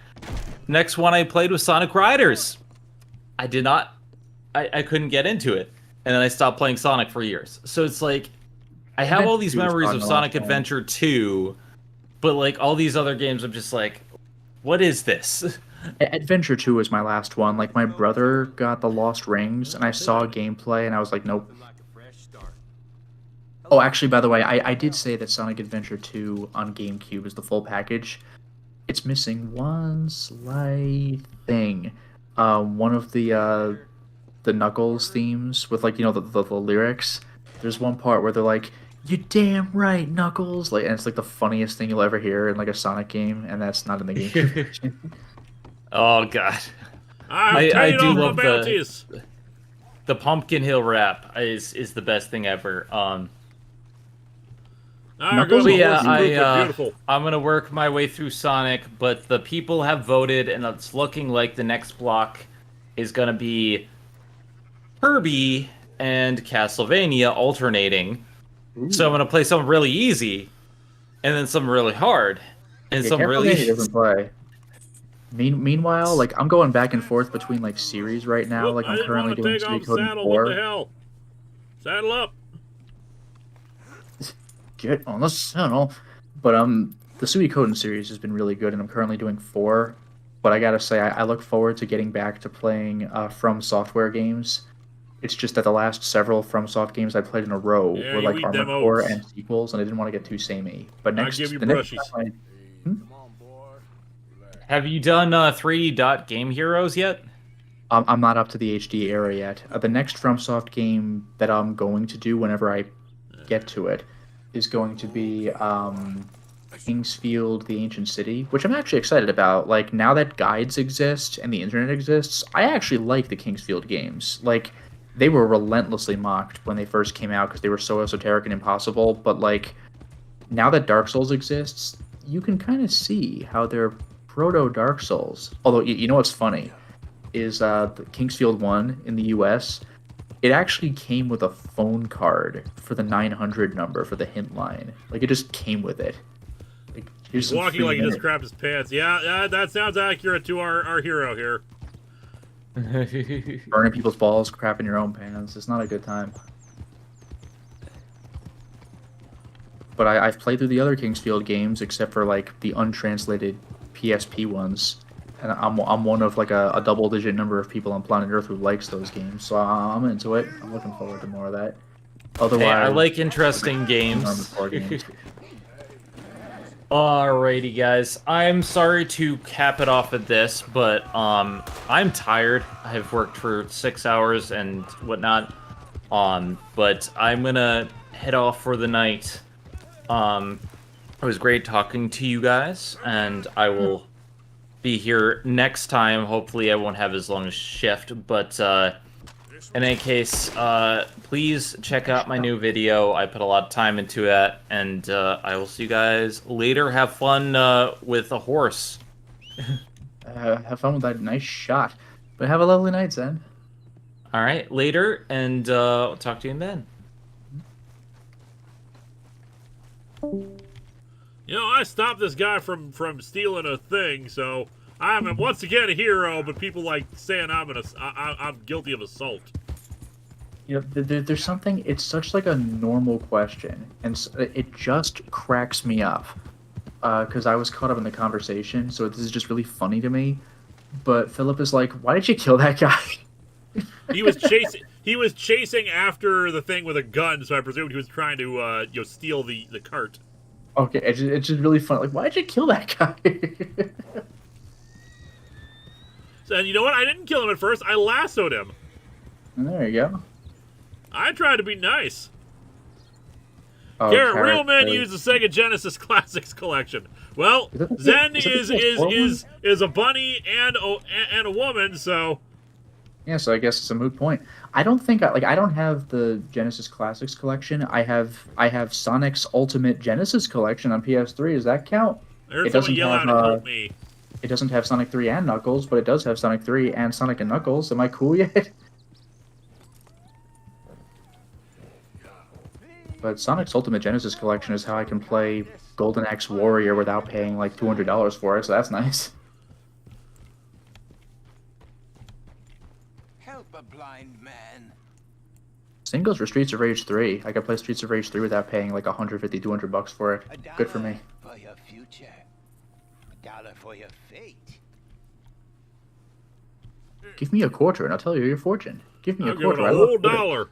Next one I played was Sonic Riders. I couldn't get into it. And then I stopped playing Sonic for years. So it's like, I have all these memories of Sonic Adventure 2, but like all these other games, I'm just like, what is this? Adventure 2 is my last one. Like, my brother got the Lost Rings, and I saw gameplay, and I was like, nope. Oh, actually, by the way, I did say that Sonic Adventure 2 on GameCube is the full package. It's missing one slight thing. One of the Knuckles themes with, like, you know, the lyrics. There's one part where they're like, "You damn right, Knuckles!" Like, and it's like the funniest thing you'll ever hear in like a Sonic game, and that's not in the game. Oh god, I do love the Pumpkin Hill rap is the best thing ever. Knuckles, beautiful. I'm gonna work my way through Sonic, but the people have voted, and it's looking like the next block is gonna be Kirby and Castlevania alternating. Ooh. So I'm gonna play some really easy, and then some really hard, and some really doesn't play. Meanwhile, like, I'm going back and forth between like series right now. Like, I'm currently doing Stagecoach 4. What the hell? Saddle up. Get on the saddle. But the Suikoden series has been really good, and I'm currently doing 4. But I gotta say, I look forward to getting back to playing From Software games. It's just that the last several FromSoft games I played in a row were like Armored Core and sequels, and I didn't want to get too samey. But next, I'll give you the brushies. next time Have you done 3D Dot Game Heroes yet? I'm not up to the HD era yet. The next FromSoft game that I'm going to do whenever I get to it is going to be Kingsfield, the Ancient City, which I'm actually excited about. Like, now that guides exist and the internet exists, I actually like the Kingsfield games. Like, they were relentlessly mocked when they first came out because they were so esoteric and impossible, but, like, now that Dark Souls exists, you can kind of see how they're proto-Dark Souls. Although, you know what's funny? Is the Kingsfield 1 in the US, it actually came with a phone card for the 900 number for the hint line. Like, it just came with it. Like, he's walking like he just crapped his pants. Yeah, that sounds accurate to our hero here. Burning people's balls, crapping your own pants. It's not a good time. But I've played through the other Kingsfield games, except for, like, the untranslated PSP ones. And I'm one of, like, a double-digit number of people on planet Earth who likes those games. So I'm into it. I'm looking forward to more of that. Otherwise, hey, I like interesting games. Alrighty, guys. I'm sorry to cap it off at this, but I'm tired. I've worked for 6 hours and whatnot. But I'm gonna head off for the night. It was great talking to you guys, and I will be here next time. Hopefully I won't have as long a shift, but in any case, please check out my new video. I put a lot of time into that, and I will see you guys later. Have fun with a horse. Have fun with that nice shot. But have a lovely night, Zen. Alright, later, and I'll talk to you then. You know, I stopped this guy from stealing a thing, so I'm once again a hero. But people like saying I'm guilty of assault. You know, there's something. It's such like a normal question, and it just cracks me up because I was caught up in the conversation. So this is just really funny to me. But Philip is like, "Why did you kill that guy?" He was chasing. He was chasing after the thing with a gun, so I presumed he was trying to steal the cart. Okay, it's just really fun. Like, why did you kill that guy? So, and you know what? I didn't kill him at first. I lassoed him. There you go. I tried to be nice. Oh, Garrett, real men use the Sega Genesis Classics collection. Well, Zen is a bunny and a woman, so. Yeah, so I guess it's a moot point. I don't think I don't have the Genesis Classics collection. I have Sonic's Ultimate Genesis collection on PS3. Does that count? It doesn't have help me. It doesn't have Sonic 3 and Knuckles, but it does have Sonic 3 and Sonic and Knuckles. Am I cool yet? But Sonic's Ultimate Genesis collection is how I can play Golden Axe Warrior without paying like $200 for it, so that's nice. A blind man. Same goes for Streets of Rage 3. I could play Streets of Rage 3 without paying like $150, $200 for it. Good for me. For your future. $1 for your fate. Give me a quarter and I'll tell you your fortune. Give me a quarter. A whole $1.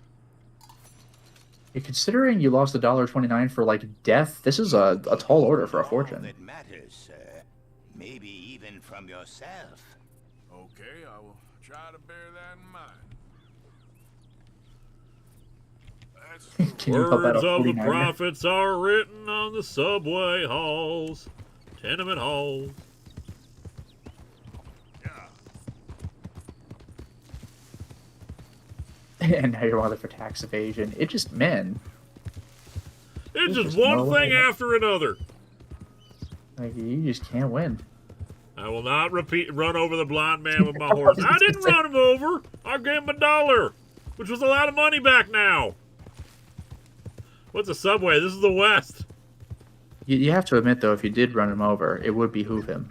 Considering you lost $1.29 for like death, this is a tall order for a fortune. That matters, sir. Maybe even from yourself. Okay, I will try to bear that in mind. Can you pop out Words a of the 49er? prophets are written on the subway halls, tenement halls. And now you're wanted for tax evasion. It just, man. It's There's just no one way. thing after another. Like, you just can't win. I will not run over the blind man with my horse. I didn't run him over. I gave him $1, which was a lot of money back now. What's a subway? This is the West. You have to admit, though, if you did run him over, it would behoove him.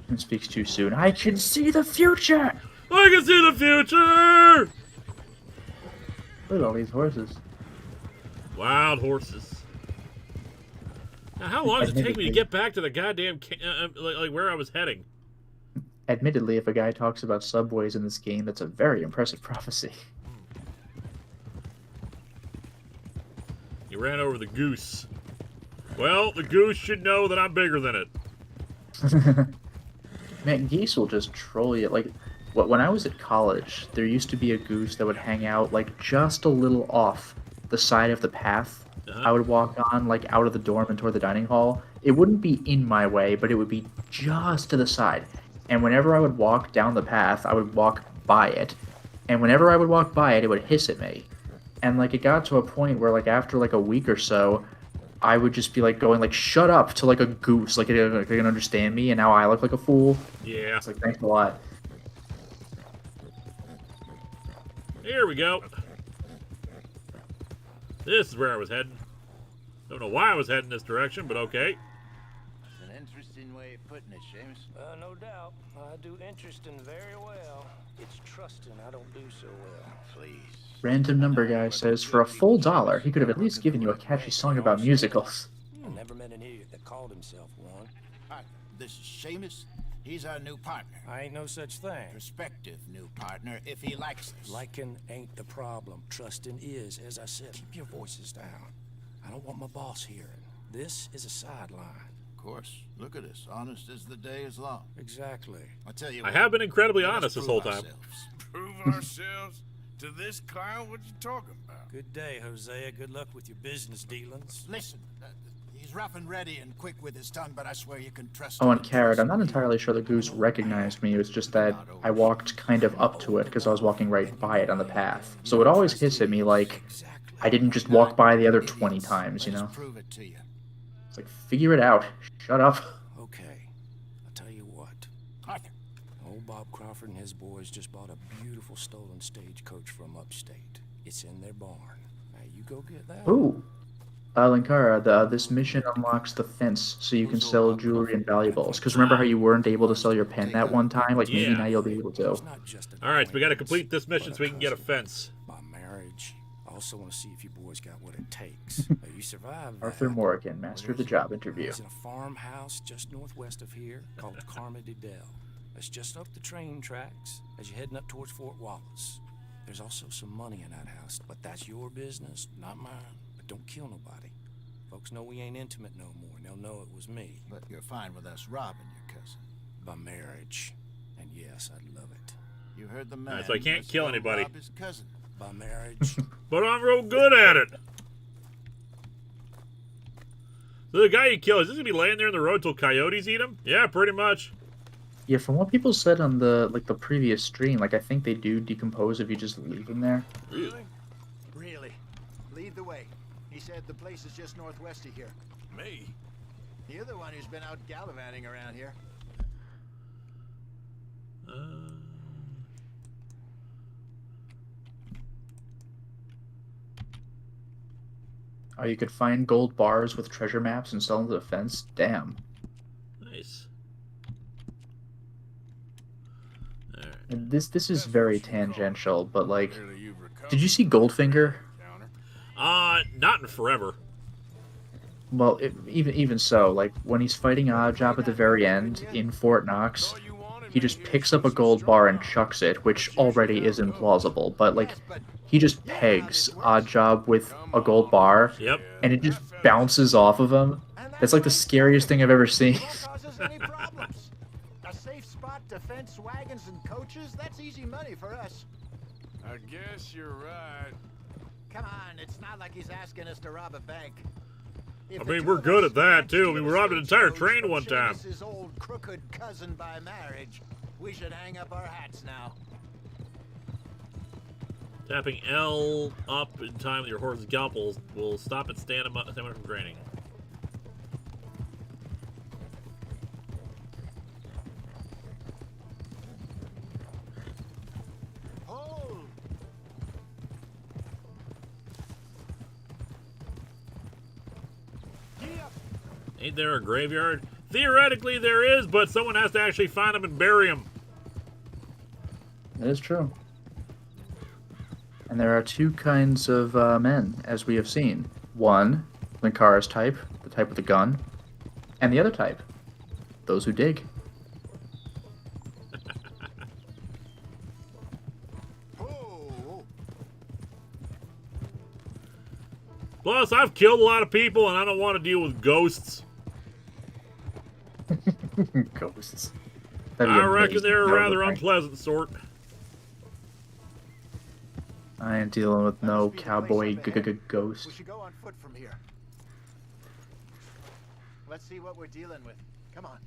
It speaks too soon. I can see the future! I can see the future! Look at all these horses. Wild horses. Now, how long does it take me to get back to the goddamn, like where I was heading? Admittedly, if a guy talks about subways in this game, that's a very impressive prophecy. You ran over the goose. Well, the goose should know that I'm bigger than it. Man, geese will just troll you. Like, when I was at college, there used to be a goose that would hang out, like, just a little off the side of the path I would walk on, like, out of the dorm and toward the dining hall. It wouldn't be in my way, but it would be just to the side. And whenever I would walk down the path, I would walk by it. And whenever I would walk by it, it would hiss at me. And, like, it got to a point where, like, after, like, a week or so, I would just be, like, going, like, shut up to, like, a goose. Like, it can understand me, and now I look like a fool. Yeah. It's like, thanks a lot. Here we go. This is where I was heading. Don't know why I was heading this direction, but okay. It's an interesting way of putting it, Seamus. No doubt. I do interesting very well. It's trusting I don't do so well. Please. Random number guy says, for a full $1, he could have at least given you a catchy song about musicals. I never met an idiot that called himself one. Partner, this is Seamus. He's our new partner. I ain't no such thing. Prospective new partner, if he likes us. Liking ain't the problem. Trusting is, as I said. Keep your voices down. I don't want my boss hearing. This is a sideline. Of course. Look at us. Honest as the day is long. Exactly. I tell you I what, have been incredibly let us honest this prove whole time. ourselves. Prove ourselves to this clown? What you talking about? Good day, Hosea. Good luck with your business dealings. Listen, he's rough and ready and quick with his tongue, but I swear you can trust Oh, him. and Carrot, I'm not entirely sure the goose recognized me. It was just that I walked kind of up to it because I was walking right by it on the path. So it always hiss at me like I didn't just walk by the other 20 times, you know? Prove it to you. It's like, figure it out. Shut up. Okay. I'll tell you what. Arthur. Old Bob Crawford and his boys just bought a beautiful stolen stagecoach from upstate. It's in their barn. Now you go get that. Ooh. Linkara, this mission unlocks the fence so you can sell jewelry and valuables. Because remember how you weren't able to sell your pen that one time? Like, maybe Yeah. now you'll be able to. It's not just a Alright, so we gotta acquaintance, complete this mission but so we can get a cousin. fence. My marriage. I also want to see if you boys got what it takes. You survived Arthur that. Morgan, master of the job interview. He's in a farmhouse just northwest of here called Carmody Dell. It's just up the train tracks as you're heading up towards Fort Wallace. There's also some money in that house, but that's your business, not mine. But don't kill nobody. Folks know we ain't intimate no more, and they'll know it was me. But you're fine with us robbing your cousin. By marriage. And yes, I'd love it. You heard the man. Alright, so I can't Let's kill go anybody. rob his cousin. By marriage. But I'm real good at it. So the guy you kill, is this gonna be laying there in the road till coyotes eat him? Yeah, pretty much. Yeah, from what people said on the previous stream, like I think they do decompose if you just leave them there. Really? Really. Lead the way. He said the place is just northwest of here. Me? You're the one who's been out gallivanting around here. Oh, you could find gold bars with treasure maps and sell them to the fence? Damn. Nice. And this is very tangential, but like, Clearly you've recovered. did you see Goldfinger? Counter. Not in forever. Well, even so, like when he's fighting Oddjob at the very end in Fort Knox, he just picks up a gold bar and chucks it, which already is implausible. But like, he just pegs Oddjob with a gold bar, Yep. and it just bounces off of him. That's like the scariest thing I've ever seen. Causes any problems. A safe spot to fence wagons and coaches, that's easy money for us. I guess you're right. Come on, it's not like he's asking us to rob a bank. If I the mean, two we're of good us at that, managed to too. I get mean, we a robbed an entire stagecoach train from one time. Seamus's old crooked cousin by marriage, we should hang up our hats now. Tapping L up in time with your horse's gallop will stop it stamina from draining. Hold! Ain't there a graveyard? Theoretically, there is, but someone has to actually find them and bury them. That is true. And there are two kinds of men, as we have seen. One, Linkara's type, the type with the gun, and the other type, those who dig. Oh! Plus, I've killed a lot of people, and I don't want to deal with ghosts. Ghosts. That'd be I reckon amazing. they're a That would rather look like- unpleasant sort. I ain't dealing with That no must be the cowboy place up ahead. ghost. We should go on foot from here. Let's see what we're dealing with. Come on.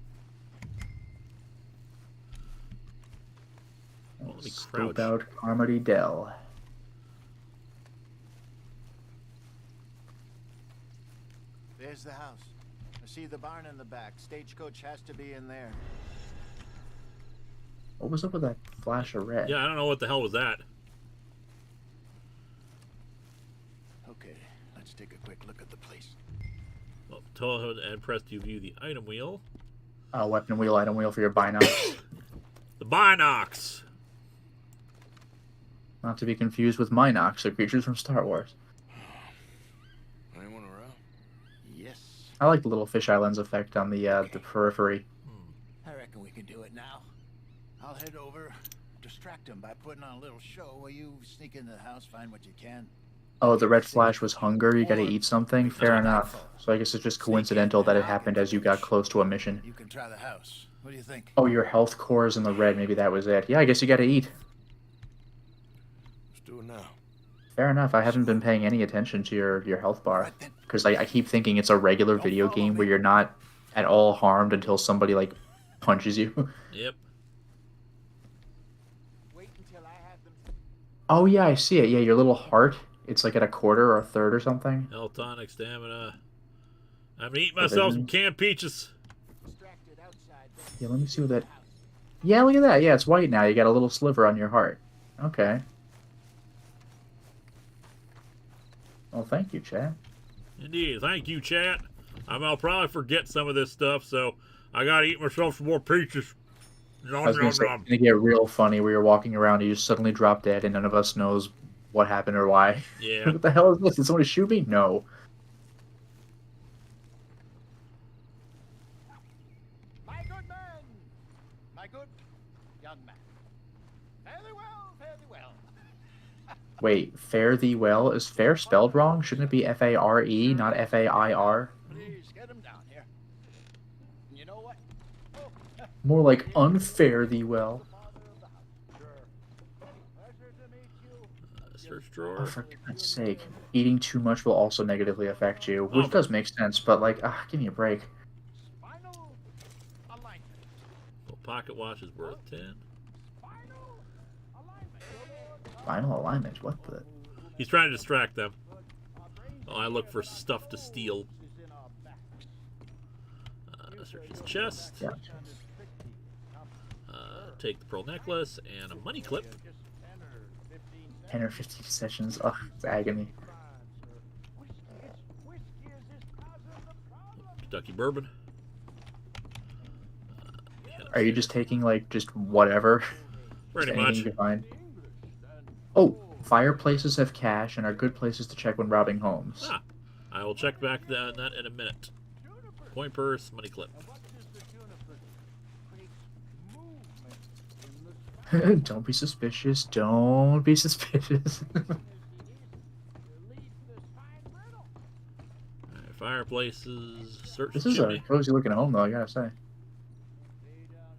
Well, let me Scope crouch. out Carmody Dell. There's the house. I see the barn in the back. Stagecoach has to be in there. What was up with that flash of red? Yeah, I don't know what the hell was that. Okay, let's take a quick look at the place. Well, tell and press to view the item wheel. Weapon wheel, item wheel for your binocs. The binocs. Not to be confused with Minox, the creatures from Star Wars. Anyone around? Yes. I like the little fisheye lens effect on the periphery. I reckon we can do it now. I'll head over, distract him by putting on a little show while you sneak into the house, find what you can. Oh, the red flash was hunger, you gotta eat something? Fair enough. So I guess it's just coincidental that it happened as you got close to a mission. You can try the house. What do you think? Oh, your health core is in the red, maybe that was it. Yeah, I guess you gotta eat. Let's do it now. Fair enough, I haven't been paying any attention to your health bar. Because I keep thinking it's a regular video game where you're not at all harmed until somebody, like, punches you. Yep. Wait until I have them. Oh, yeah, I see it. Yeah, your little heart. It's like at a quarter or a third or something. Health tonic, stamina. I'm gonna eat myself some canned peaches. Distracted outside. Yeah, let me see what that... Yeah, look at that. Yeah, it's white now. You got a little sliver on your heart. Okay. Well, thank you, Chad. Indeed. Thank you, chat. I'll probably forget some of this stuff, so I gotta eat myself some more peaches. I Nom, was going nom, to say, nom. it's going to get real funny where you're walking around and you just suddenly drop dead and none of us knows what happened or why. Yeah. What the hell is this? Did somebody shoot me? No. My good man! My good young man. Fairly well, fairly well. Wait, fare thee well? Is fair spelled wrong? Shouldn't it be F-A-R-E, not F-A-I-R? Please get him down here. You know what? Oh, More like unfare thee well. father of the house. Sure. Pleasure to meet you. Search Oh, drawer. for God's sake. Eating too much will also negatively affect you, which Oh. does make sense, but like, give me a break. Final alignment. Well, pocket watch is worth 10. Final alignment. Final alignment, what the... He's trying to distract them. Oh, I look for stuff to steal. Is in our backs. Search his chest. Yeah. Take the pearl necklace and a money clip. Just 10 or 15 cents. 10 or 15 sessions. Ugh, it's agony. Whiskey is this causing the problem. Kentucky bourbon. Are you just taking, like, just whatever? Pretty Just anything much. you can find? Oh, fireplaces have cash and are good places to check when robbing homes. Ah, I will check back on that in a minute. Coin purse, money clip. What does the juniper create movement in the Don't be suspicious. Don't be suspicious. Relief this fine riddle. Alright, fireplaces, search This is chimney. a cozy looking home, though, I gotta say. Lay down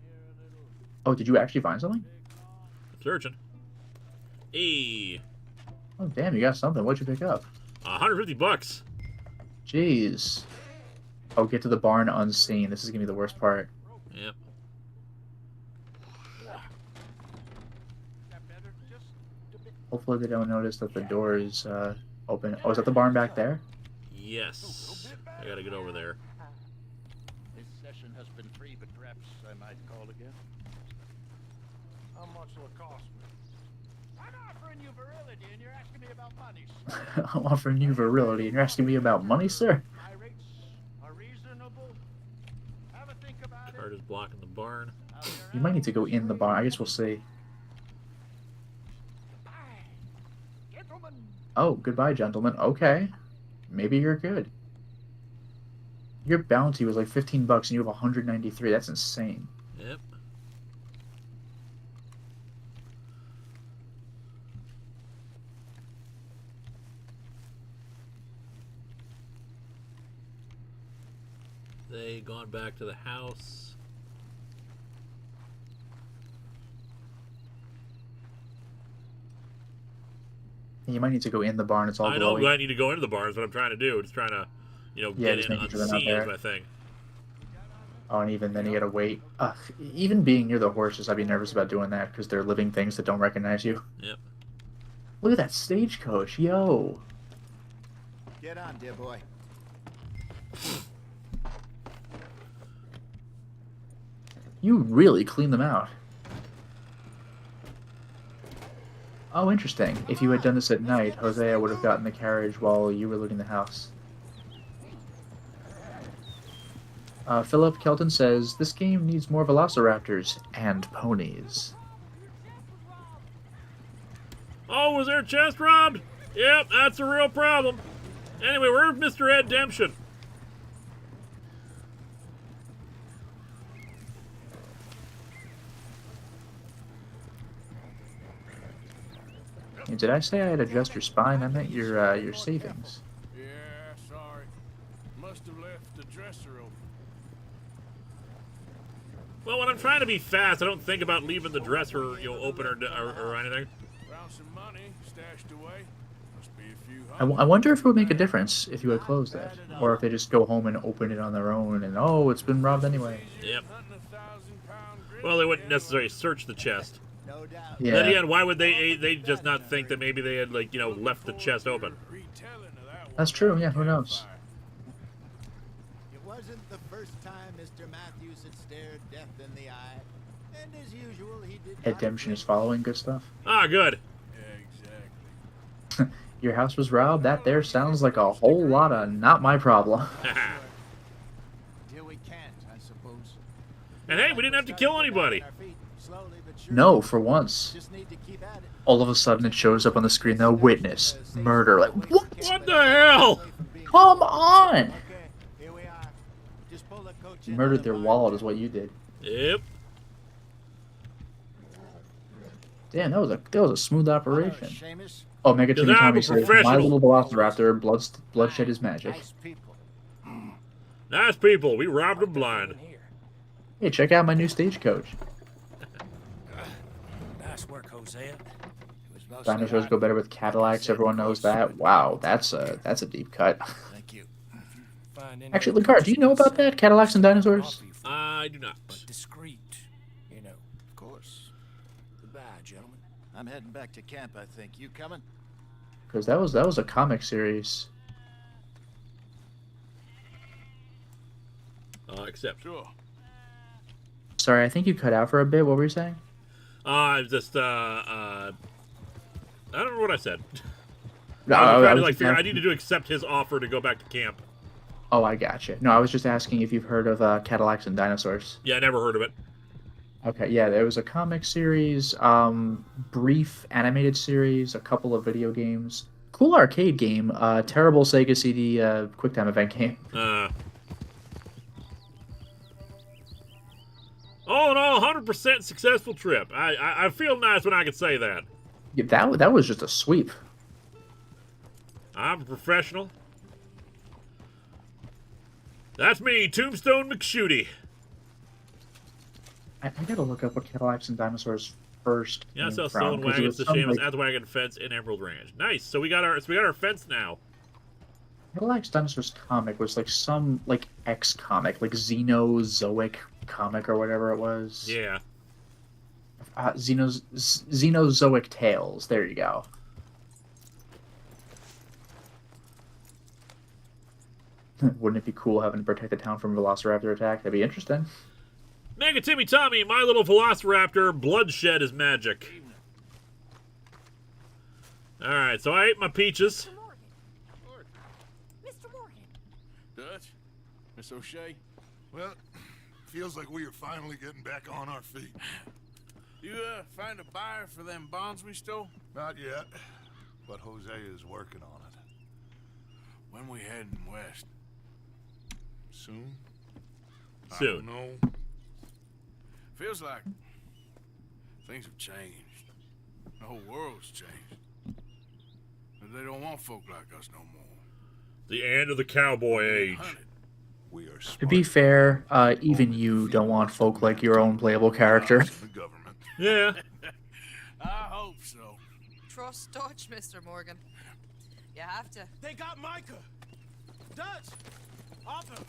here a little. Oh, did you actually find something? Searching. Hey, Oh, damn, you got something. What'd you pick up? 150 bucks. Jeez. Oh, get to the barn unseen. This is gonna be the worst part. Yep. That better? Just a bit. Hopefully they don't notice that the door is open. Oh, is that the barn back there? Yes. I gotta get over there. This session has been free, but perhaps I might call again. How much will it cost me? I'm offering you virility, and you're asking me about money. sir. I'm offering you virility, and you're asking me about money, sir? My rates are reasonable. Have a think about Card it. is blocking the barn. I'll be You might around. need to go in the barn. I guess we'll see. Bye, gentlemen. Oh, goodbye, gentlemen. Okay. Maybe you're good. Your bounty was like 15 bucks and you have 193. That's insane. Yep. They gone back to the house. You might need to go in the barn. It's all I know glowy. I need to go into the barn. Is what I'm trying to do. Just trying to, Yeah, get just in making sure they're not unseen is there. my thing. Oh, and even then you gotta wait. Even being near the horses, I'd be nervous about doing that because they're living things that don't recognize you. Yep. Look at that stagecoach, yo! Get on, dear boy. You really cleaned them out. Oh, interesting. If you had done this at night, Hosea would have gotten the carriage while you were looting the house. Philip Kelton says, this game needs more velociraptors and ponies. Oh, was their chest robbed? Yep, that's a real problem. Anyway, where's Mr. Ed Demption? Did I say I'd adjust your spine? I meant your savings. Yeah, sorry. Must have left the dresser open. Well, when I'm trying to be fast, I don't think about leaving the dresser, open or anything. Found some money stashed away. Must be a few I hundred. wonder if it would make a difference if you had closed it. Or if they just go home and open it on their own and, oh, it's been robbed anyway. Yep. Hunting a 1,000-pound grizzly Well, they wouldn't bear. necessarily search the chest. No doubt. Yeah. Then again, why would they just not think that maybe they had, left the chest open? Retelling of that one That's true, around yeah, who the knows? campfire. It wasn't the first time Mr. Matthews had stared death in the eye. And as usual, he did not Redemption is flinch. following good stuff. Ah, good. Yeah, exactly. Your house was robbed? That there sounds like a whole lot of not my problem. Till we can't, I suppose. And hey, we didn't have to kill anybody. Slowly but surely. No, for once. Just need to keep at it. All of a sudden it shows up on the screen, though, witness, murder. Like, what? What the hell? Come on! Okay, here we are. Just pull the coach You in murdered on their the wallet barn. is what you did. Yep. Damn, that was a smooth operation. Seamus. Oh, Mega Because Timmy I'm Tommy a says, my professional." little velociraptor, bloodshed is magic. Nice people. Nice people. We robbed them blind. Hey, check out my new stagecoach. Nice work, Hosea. It was mostly Dinosaurs right. go better with Cadillacs, everyone knows that. Wow, that's a deep cut. Thank you. Find any Actually, Linkara, do you know about that? Cadillacs and dinosaurs? coffee for I do not. but discreet, you know. Of course. Goodbye, gentlemen. I'm heading back to camp, I think. You coming? Because that was a comic series. Except. Sure. Sorry, I think you cut out for a bit. What were you saying? Just, I don't remember what I said. No, I was trying to, was figure, I asking- needed to accept his offer to go back to camp. Oh, I gotcha. No, I was just asking if you've heard of Cadillacs and Dinosaurs. Yeah, I never heard of it. Okay, yeah, there was a comic series, brief animated series, a couple of video games, cool arcade game, terrible Sega CD QuickTime event game. All in all, 100% successful trip. I feel nice when I can say that. Yeah, that was just a sweep. I'm a professional. That's me, Tombstone McShooty. I gotta look up what Cadillacs and Dinosaurs first. Yeah, came sell from, stolen 'cause it wagons was to some, Seamus like, at the wagon fence in Emerald Ranch. Nice. So we got our fence now. Cadillacs Dinosaurs comic was like some like X comic, like Xenozoic comic or whatever it was. Yeah. Xenozoic Tales. There you go. Wouldn't it be cool having to protect the town from Velociraptor attack? That'd be interesting. Mega Timmy Tommy, my little Velociraptor, bloodshed is magic. Alright, so I ate my peaches. Mr. Morgan. Mr. Morgan. Dutch? Miss O'Shea? Well, feels like we are finally getting back on our feet. You, find a buyer for them bonds we stole? Not yet, but Hosea is working on it. When we heading west? Soon? Soon. I don't know. Feels like things have changed. The whole world's changed. But they don't want folk like us no more. The end of the cowboy age. Hunted. We are To be fair, even you don't want folk like your own playable character. The government. Yeah. I hope so. Trust Dutch, Mr. Morgan. You have to. They got Micah. Dutch. Arthur.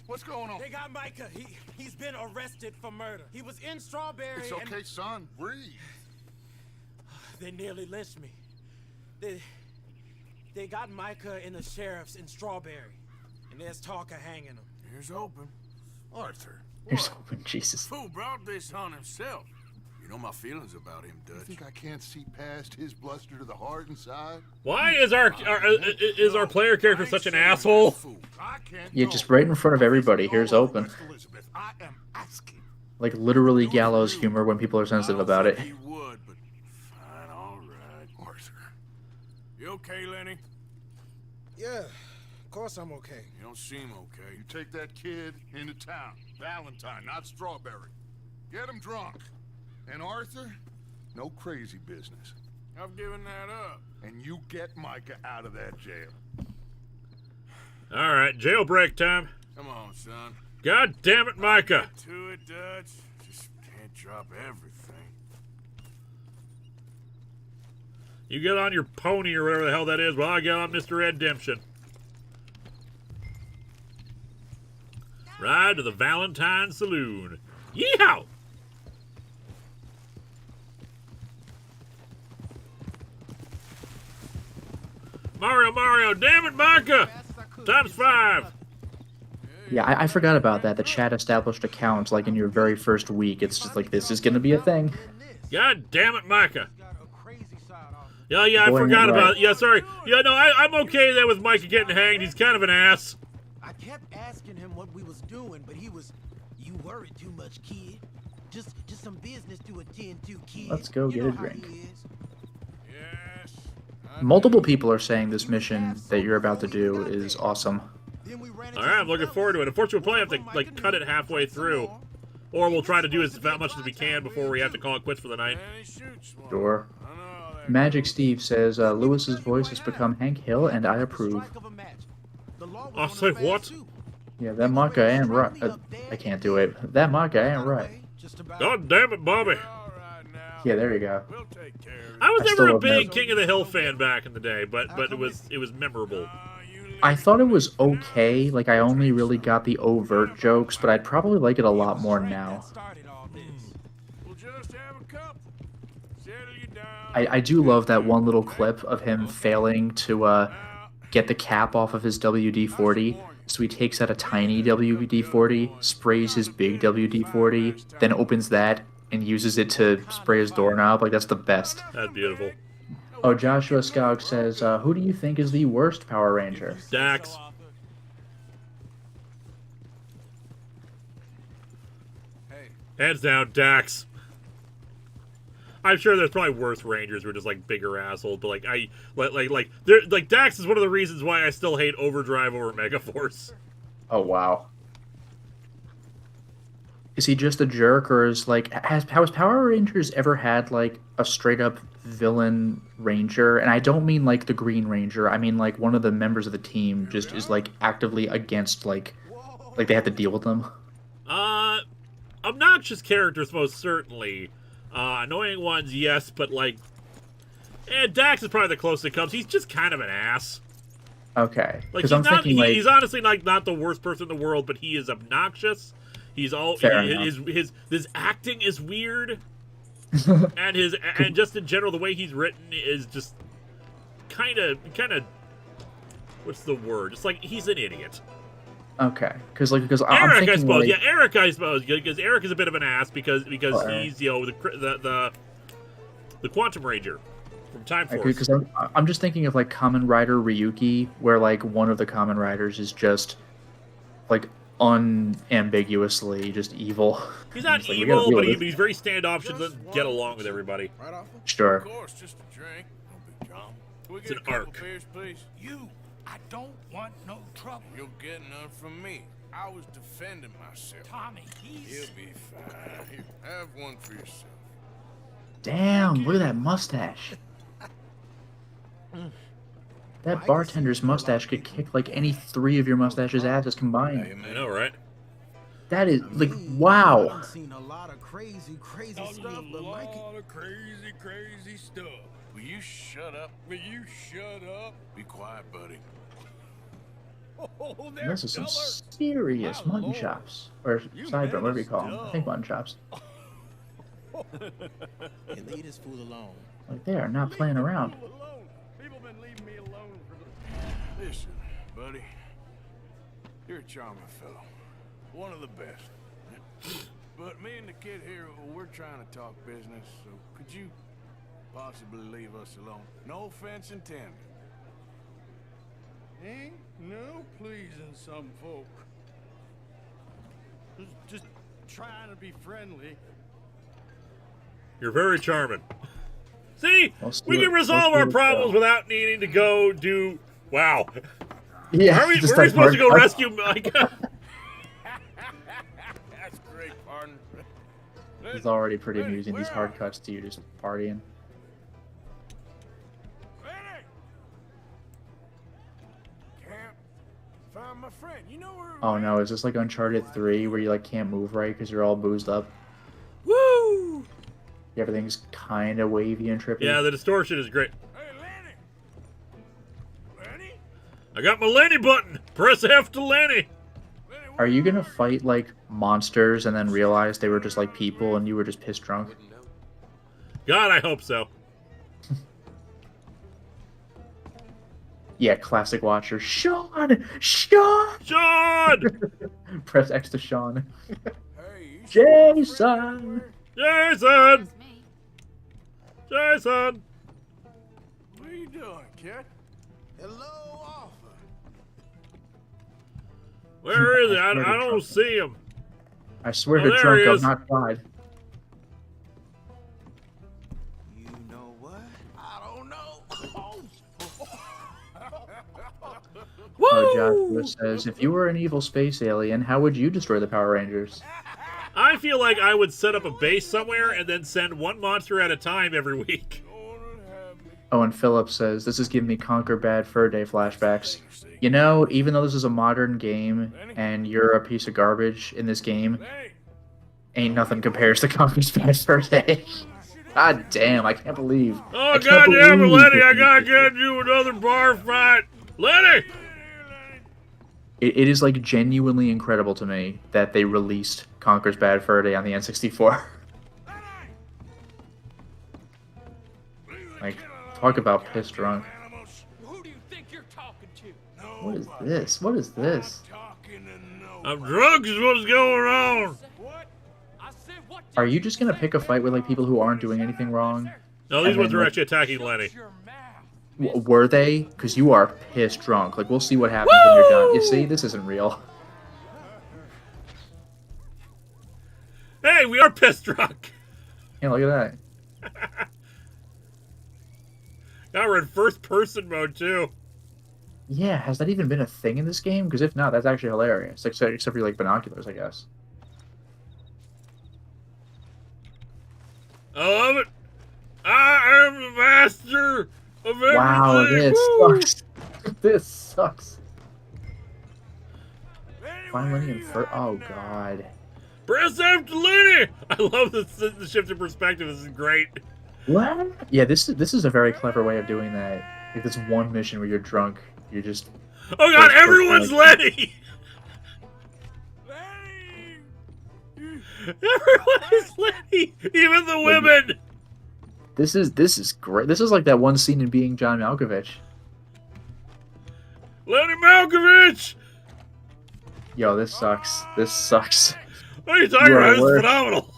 What's going on? They got Micah. He's been arrested for murder. He was in Strawberry. It's okay, son. Breathe. They nearly lynched me. They got Micah in the sheriff's in Strawberry, and there's talk of hanging him. Here's open. Arthur. Here's hoping, Jesus. Who brought this on himself? You know my feelings about him, You Dutch. think I can't see past his bluster to the heart inside? Why is our player character such an asshole? I can't. Yeah, just right in front of everybody. Here's open. Elizabeth, I am asking. Like literally gallows humor when people are sensitive about it. He would, but fine, all right. Arthur. You okay, Lenny? Yeah, of course I'm okay. You don't seem okay. You take that kid into town. Valentine, not Strawberry. Get him drunk. And Arthur, no crazy business. I've given that up. And you get Micah out of that jail. All right, jailbreak time. Come on, son. God damn it, Micah. Get to it, Dutch. Just can't drop everything. You get on your pony or whatever the hell that is while I get on Mr. Redemption. Ride to the Valentine Saloon. Yeehaw! Mario, damn it, Micah! ×5. Yeah, I forgot about that. The chat established accounts like in your very first week. It's just like, this is gonna be a thing. God damn it, Micah. Yeah, I Boy, forgot right. about it. Yeah, sorry. Yeah, no, I'm okay then with Micah getting hanged. He's kind of an ass. I kept asking him what we was doing, but he was, you worry too much, kid. Just some business to attend to, kid. Let's go You get know a how drink. he is. Yes. Multiple people are saying this mission that you're about to do is awesome. Then we ran into All right, I'm some looking fellas. forward to it. Unfortunately, we'll probably have to like cut it halfway through, or we'll try to do as much as we can before we have to call it quits for the night. And he shoots one. Sure. I know how that Magic goes. Steve says, Lewis's voice has become Hank Hill, and I approve. I'll say what? Yeah, that Micah ain't right. I can't do it. That Micah ain't right. God damn it, Bobby. All right now. Yeah, there you go. We'll take care of it. I was I never still a love big that. King of the Hill fan back in the day, but it was memorable. I thought it was okay. Like, I only really got the overt jokes, but I'd probably like it a lot more now. We'll just have a couple. Settle you down. I do love that one little clip of him failing to get the cap off of his WD-40. So he takes out a tiny WD-40, sprays his big WD-40, then opens that and uses it to spray his doorknob. Like, that's the best. That's beautiful. Oh, Joshua Skog says, who do you think is the worst Power Ranger? Dax. Hey, Hands down, Dax. I'm sure there's probably worse Rangers who are just like bigger assholes, but like Dax is one of the reasons why I still hate Overdrive over Megaforce. Oh, wow. Is he just a jerk, or is, like, has Power Rangers ever had, like, a straight-up villain ranger? And I don't mean, like, the Green Ranger. I mean, like, one of the members of the team just is, like, actively against, like they have to deal with them. Obnoxious characters, most certainly. Annoying ones, yes, but, like... Dax is probably the closest it comes. He's just kind of an ass. Okay. Like, Because I'm thinking, like... he's honestly, like, not the worst person in the world, but he is obnoxious. He's all... His acting is weird. and just in general, the way he's written is just kind of... What's the word? Just like, he's an idiot. Okay. Because I'm Eric, thinking, I suppose. like... Yeah, Eric, I suppose. Because Eric is a bit of an ass because Eric. he's, you know, the Quantum Ranger from Time Force. Because I'm just thinking of, like, Kamen Rider Ryuki, where, like, one of the Kamen Riders is just, like, unambiguously just evil. He's not It's like, we evil, gotta deal but with he's very standoffish and doesn't get along with everybody. right off? Sure. Of course, just a drink. No big drama. Can we It's get an a couple arc. beers, please? You, I don't want no trouble. You'll get none from me. I was defending myself. Tommy, he's... He'll be fine. Here, have one for yourself. Damn, look at that mustache. That Micah bartender's seems to like mustache could people. kick like any 3 of your mustache's asses combined. I know, right? That is, like, I wow. done seen a lot of crazy stuff, but Micah... of crazy stuff. Will you shut up? Will you shut up? Be quiet, buddy. Oh, there, This is some feller. serious My mutton lord. chops. Or You sideburn, man whatever you is call them. I think dumb. mutton chops. Yeah, leave this fool alone. Like, they are not playing around. People alone. People been leaving me alone for the... Listen, buddy. You're a charming fellow. One of the best. But me and the kid here, we're trying to talk business, so could you possibly leave us alone? No offense intended. Ain't no pleasing some folk. Just trying to be friendly. You're very charming. See? Let's We do can it. resolve Let's our do it, problems though. without needing to go do... Wow. Yeah, Were we just supposed to go hard- rescue Micah? That's great, partner. It's already pretty Lenny, amusing, these where hard are cuts to you just partying. Lenny! Can't find my friend. You know where... Oh no, is this like Uncharted 3 where you like can't move right because you're all boozed up? Woo! Everything's kind of wavy and trippy. Yeah, the distortion is great. Hey, Lenny! Lenny? I got my Lenny button. Press F to Lenny. Lenny, Are you gonna fight like monsters and then realize they were just like people and you were just pissed drunk? God, I hope so. Yeah, classic watcher. Sean! Sean! Sean! Press X to Sean. Hey, you Jason! Jason! That's me. Jason! What are you doing, kid? Hello, offer. Where is he? I don't see him. I swear Oh, to there drunk, he I'm is. not tried. You know what? I don't know. Woo! Oh, Joshua says, if you were an evil space alien, how would you destroy the Power Rangers? I feel like I would set up a base somewhere and then send one monster at a time every week. Oh, and Philip says, this is giving me Conquer Bad Fur Day flashbacks. You know, even though this is a modern game and you're a piece of garbage in this game, Lenny! ain't nothing compares to Conquer's Bad Fur Day. God damn, I can't believe. Oh, I can't goddamn it, believe Lenny, I that- gotta get you another bar fight. Lenny! It is like genuinely incredible to me that they released Conquer's Bad Fur Day on the N64. Like, talk about pissed drunk. Who do you think you're talking to? What is this? What is this? Talking to no. I'm drunk is what's going on. What? I said what? Are you just gonna pick a fight with like people who aren't doing anything wrong? No, these And ones then, are like, actually attacking Lenny. Your mouth. Were they? Because you are pissed drunk. Like, we'll see what happens when you're done. You see, this isn't real. Hey, we are pissed drunk. Yeah, look at that. Now we're in first person mode too. Yeah, has that even been a thing in this game? Because if not, that's actually hilarious. Except for like binoculars, I guess. I love it. I am the master of everything. Wow, this Woo! sucks. This sucks. Find Lenny and Fur. Oh god. Press F to Lenny. I love the shift in perspective. This is great. What? Yeah, this is a very clever way of doing that. Like this one mission where you're drunk, you're just. Oh god, First everyone's person, Lenny. Everyone is Lenny, even the women. This is great. This is like that one scene in Being John Malkovich. Lenny Malkovich. Yo, this sucks. This sucks. What are you talking You are about? This is worth- phenomenal.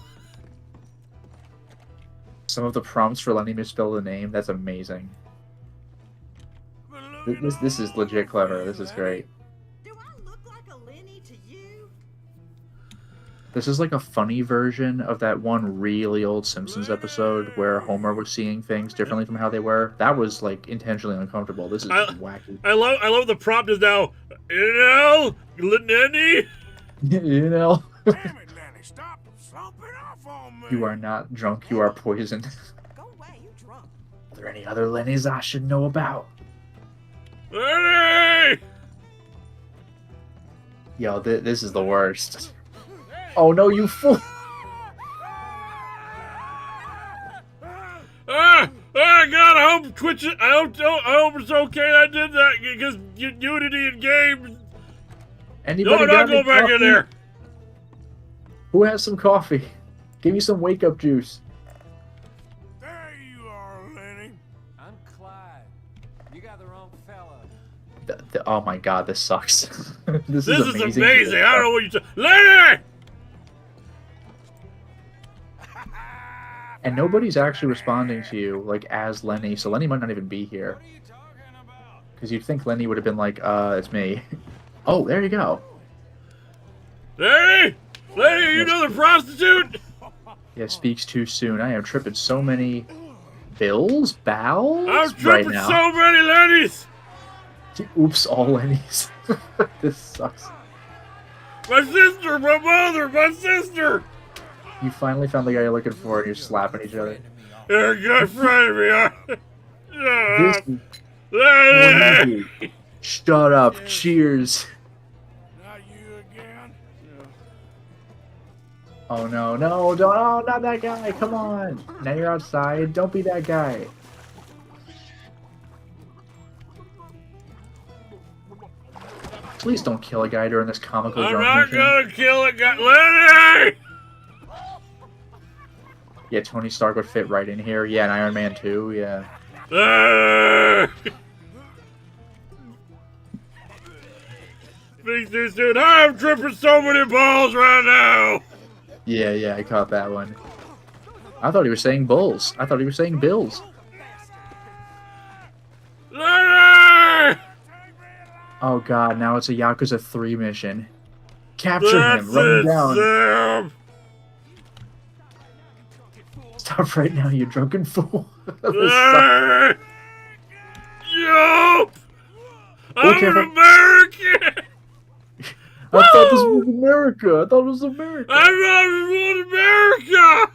Some of the prompts for Lenny misspell the name. That's amazing. This is legit clever. This is great. Do I look like a Lenny to you? This is like a funny version of that one really old Simpsons episode where Homer was seeing things differently from how they were. That was like intentionally uncomfortable. This is wacky. I love the prompt is now, you know, Lenny. You know, Damn it, Lenny! Stop slumping off on me. you are not drunk. You are poisoned. Go away, you drunk. Are there any other Lennys I should know about? Lenny! Yo, this is the worst. Oh no, you fool! God, I hope Twitch. I hope it's okay. I did that because Unity in games. Anybody No, got not go any back coffee? in there. Who has some coffee? Give me some wake-up juice. There you are, Lenny. I'm Clyde. You got the wrong fella. Oh my god, this sucks. This This is amazing. I don't know what you're Lenny! And nobody's actually responding to you, like, as Lenny, so Lenny might not even be here. Because you'd think Lenny would have been like, it's me. Oh, there you go. Lenny! Lenny, are you another prostitute? Yeah, speaks too soon. I am tripping so many bowls I'm right tripping now. so many Lennys! Oops, all Lennys. This sucks. My sister, my mother, my sister! You finally found the guy you're looking for and you're slapping each other. You're a good friend of me. This is Lenny! Shut up. Cheers. Not you again? Oh no, no, don't, oh, not that guy. Come on. Now you're outside. Don't be that guy. Please don't kill a guy during this comical I'm drunk not mission. gonna kill a guy. Lenny! Yeah, Tony Stark would fit right in here. Yeah, and Iron Man too. Yeah. Speak too soon. I'm tripping so many balls right now. Yeah, I caught that one. I thought he was saying bulls. I thought he was saying bills. Lenny! Oh god, now it's a Yakuza 3 mission. Capture him, run him down. Sam. Stop right now, you drunken fool. Lenny! Yup! I'm Okay, an American! I thought this was America. I thought it was America. I'm not America!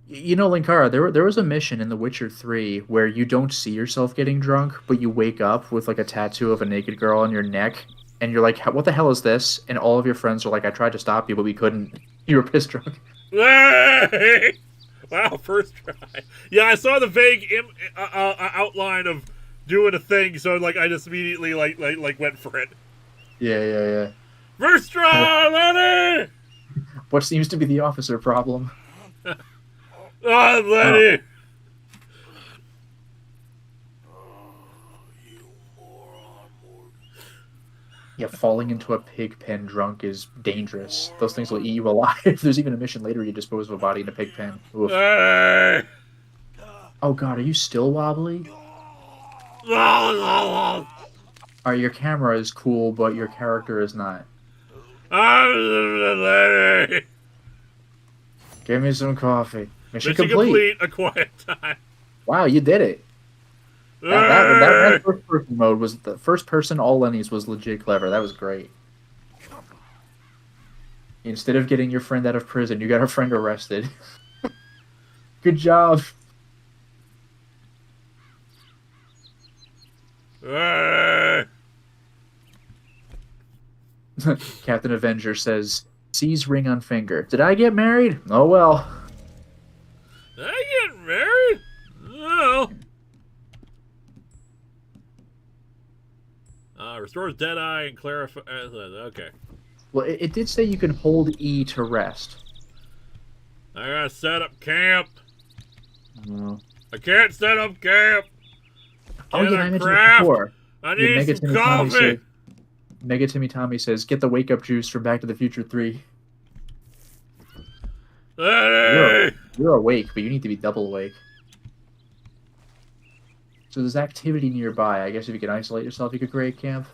You know, Linkara, there was a mission in The Witcher 3 where you don't see yourself getting drunk, but you wake up with like a tattoo of a naked girl on your neck, and you're like, what the hell is this? And all of your friends are like, I tried to stop you, but we couldn't. You were piss drunk. Hey! Wow, first try. Yeah, I saw the vague outline of doing a thing, so like I just immediately like went for it. Yeah. First try, Lenny! What seems to be the officer problem? Oh, Lenny! Yeah, falling into a pig pen drunk is dangerous. Those things will eat you alive. There's even a mission later where you dispose of a body in a pig pen. Oof. Hey! Oh god, are you still wobbly? Oh, Your camera is cool, but your character is not. Lenny! Give me some coffee. Mission Mission complete. A quiet time. Wow, you did it. That first person mode was the first person. All Lenny's was legit clever. That was great. Instead of getting your friend out of prison, you got a friend arrested. Good job. Captain Avenger says, "Seize ring on finger. Did I get married? Oh well." Did I get married? No. Restores Deadeye and clarify. Okay. Well, it did say you can hold E to rest. I gotta set up camp. Oh, I can't set up camp. yeah, I mentioned it Craft. before. I Yeah, need some coffee. Mega Timmy Tommy says, "Get the wake up juice from Back to the Future 3." Lenny! You're awake, but you need to be double awake. So there's activity nearby. I guess if you can isolate yourself, you could create camp.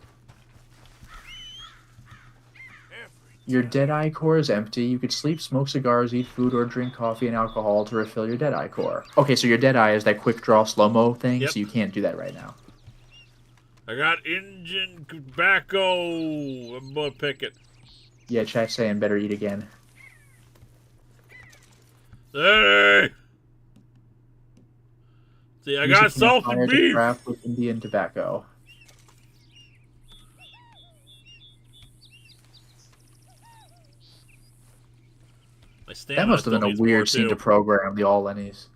Your Deadeye core is empty. You could sleep, smoke cigars, eat food, or drink coffee and alcohol to refill your Deadeye core. Okay, so your Deadeye is that quick draw slow-mo thing, Yep. so you can't do that right now. I got engine tobacco. I'm gonna pick it. Yeah, chat's saying better eat again. Hey! See, I got salted beef. Craft with Indian tobacco. My stamina That must have still been a needs more, weird scene too. to program the all Lennies.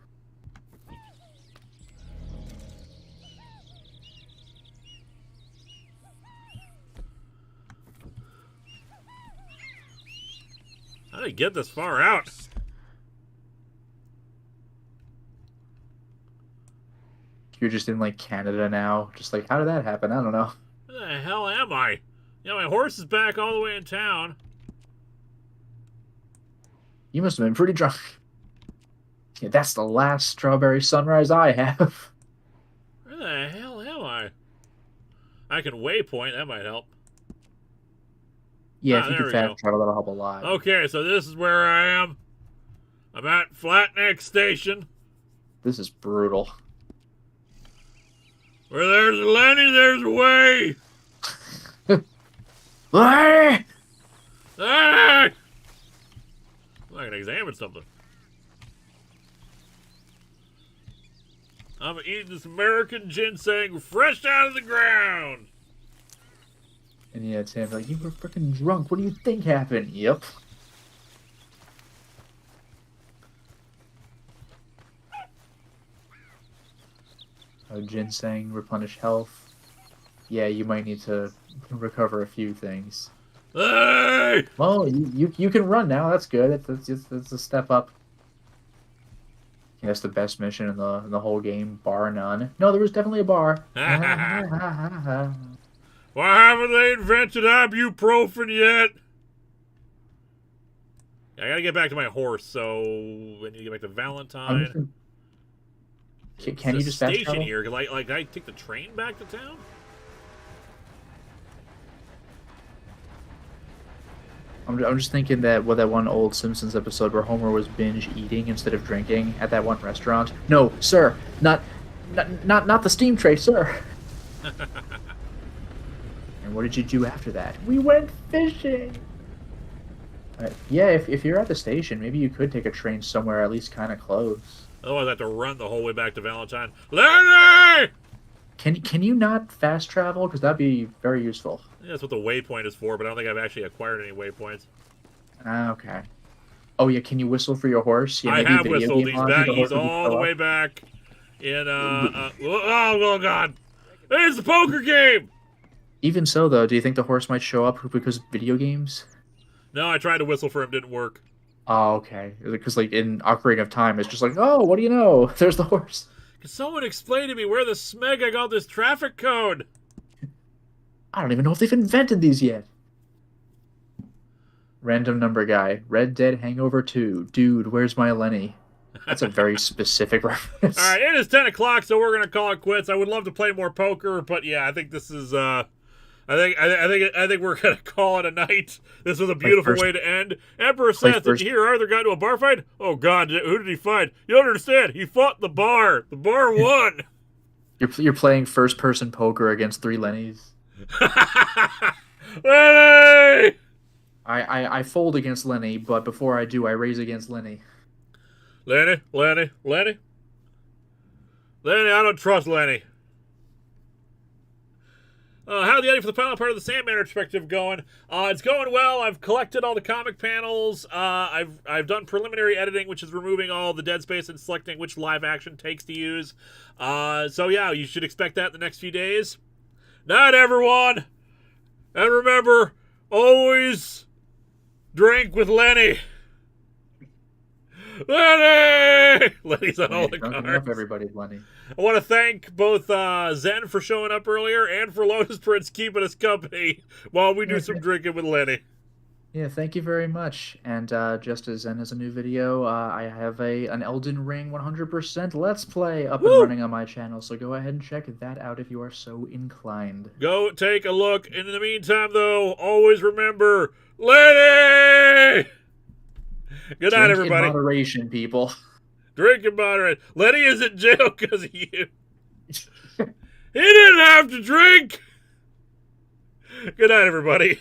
How did he get this far out? You're just in like Canada now. Just like, how did that happen? I don't know. Where the hell am I? Yeah, my horse is back all the way in town. You must have been pretty drunk. Yeah, that's the last strawberry sunrise I have. Where the hell am I? I can waypoint. That might help. Yeah, Ah, if you there could we fast go. travel, that'll help a lot. Okay, so this is where I am. I'm at Flatneck Station. This is brutal. Where there's a Lenny, there's a way. Ah! Ah! I can examine something. I'm eating this American ginseng fresh out of the ground. And yeah, Sam's like, you were freaking drunk. What do you think happened? Yep. Oh, ginseng, replenish health. Yeah, you might need to recover a few things. Hey! Well, you can run now. That's good. That's a step up. Yeah, that's the best mission in the whole game, bar none. No, there was definitely a bar. Why haven't they invented ibuprofen yet? I gotta get back to my horse, so I need to get back to Valentine. Can you just fast station travel? here? Can I take the train back to town? I'm just thinking that that one old Simpsons episode where Homer was binge eating instead of drinking at that one restaurant. No, sir, not the steam tray, sir. And what did you do after that? We went fishing. Yeah, if you're at the station, maybe you could take a train somewhere at least kind of close. Otherwise, I have to run the whole way back to Valentine. Lenny! Can you not fast travel? Because that'd be very useful. Yeah, that's what the waypoint is for, but I don't think I've actually acquired any waypoints. Okay. Oh yeah, can you whistle for your horse? Yeah, I maybe have video whistled. game He's logic, back. the He's horse would all the go way up. back in. Oh God! It's the poker game. Even so, though, do you think the horse might show up because of video games? No, I tried to whistle for him. Didn't work. Oh, okay. Because like in Ocarina of Time, it's just like, oh, what do you know? There's the horse. Can someone explain to me where the smeg I got this traffic code? I don't even know if they've invented these yet. Random number guy. Red Dead Hangover 2. Dude, where's my Lenny? That's a very specific reference. All right, it is 10 o'clock, so we're gonna call it quits. I would love to play more poker, but yeah, I think this is. I think we're gonna call it a night. This was a beautiful way to end. Emperor says, "Did you hear Arthur got into a bar fight? Oh God, who did he fight? You don't understand. He fought the bar. The bar won." You're playing first person poker against 3 Lennys. Lenny! I fold against Lenny, but before I do, I raise against Lenny. Lenny, I don't trust Lenny. How the editing for the final part of the Sandman perspective going? It's going well. I've collected all the comic panels. I've done preliminary editing, which is removing all the dead space and selecting which live action takes to use. So yeah, you should expect that in the next few days. Night, everyone, and remember, always drink with Lenny. Lenny! Lenny's on all the cards. Everybody, Lenny. I want to thank both Zen for showing up earlier and for Lotus Prince keeping us company while we do some drinking with Lenny. Yeah, thank you very much. And just as Zen has a new video, I have an Elden Ring 100% Let's Play up and running on my channel, so go ahead and check that out if you are so inclined. Go take a look. In the meantime, though, always remember, Lenny! Good night, everybody. In moderation, people. Drink in moderation. Lenny is in jail because of you. He didn't have to drink. Good night, everybody.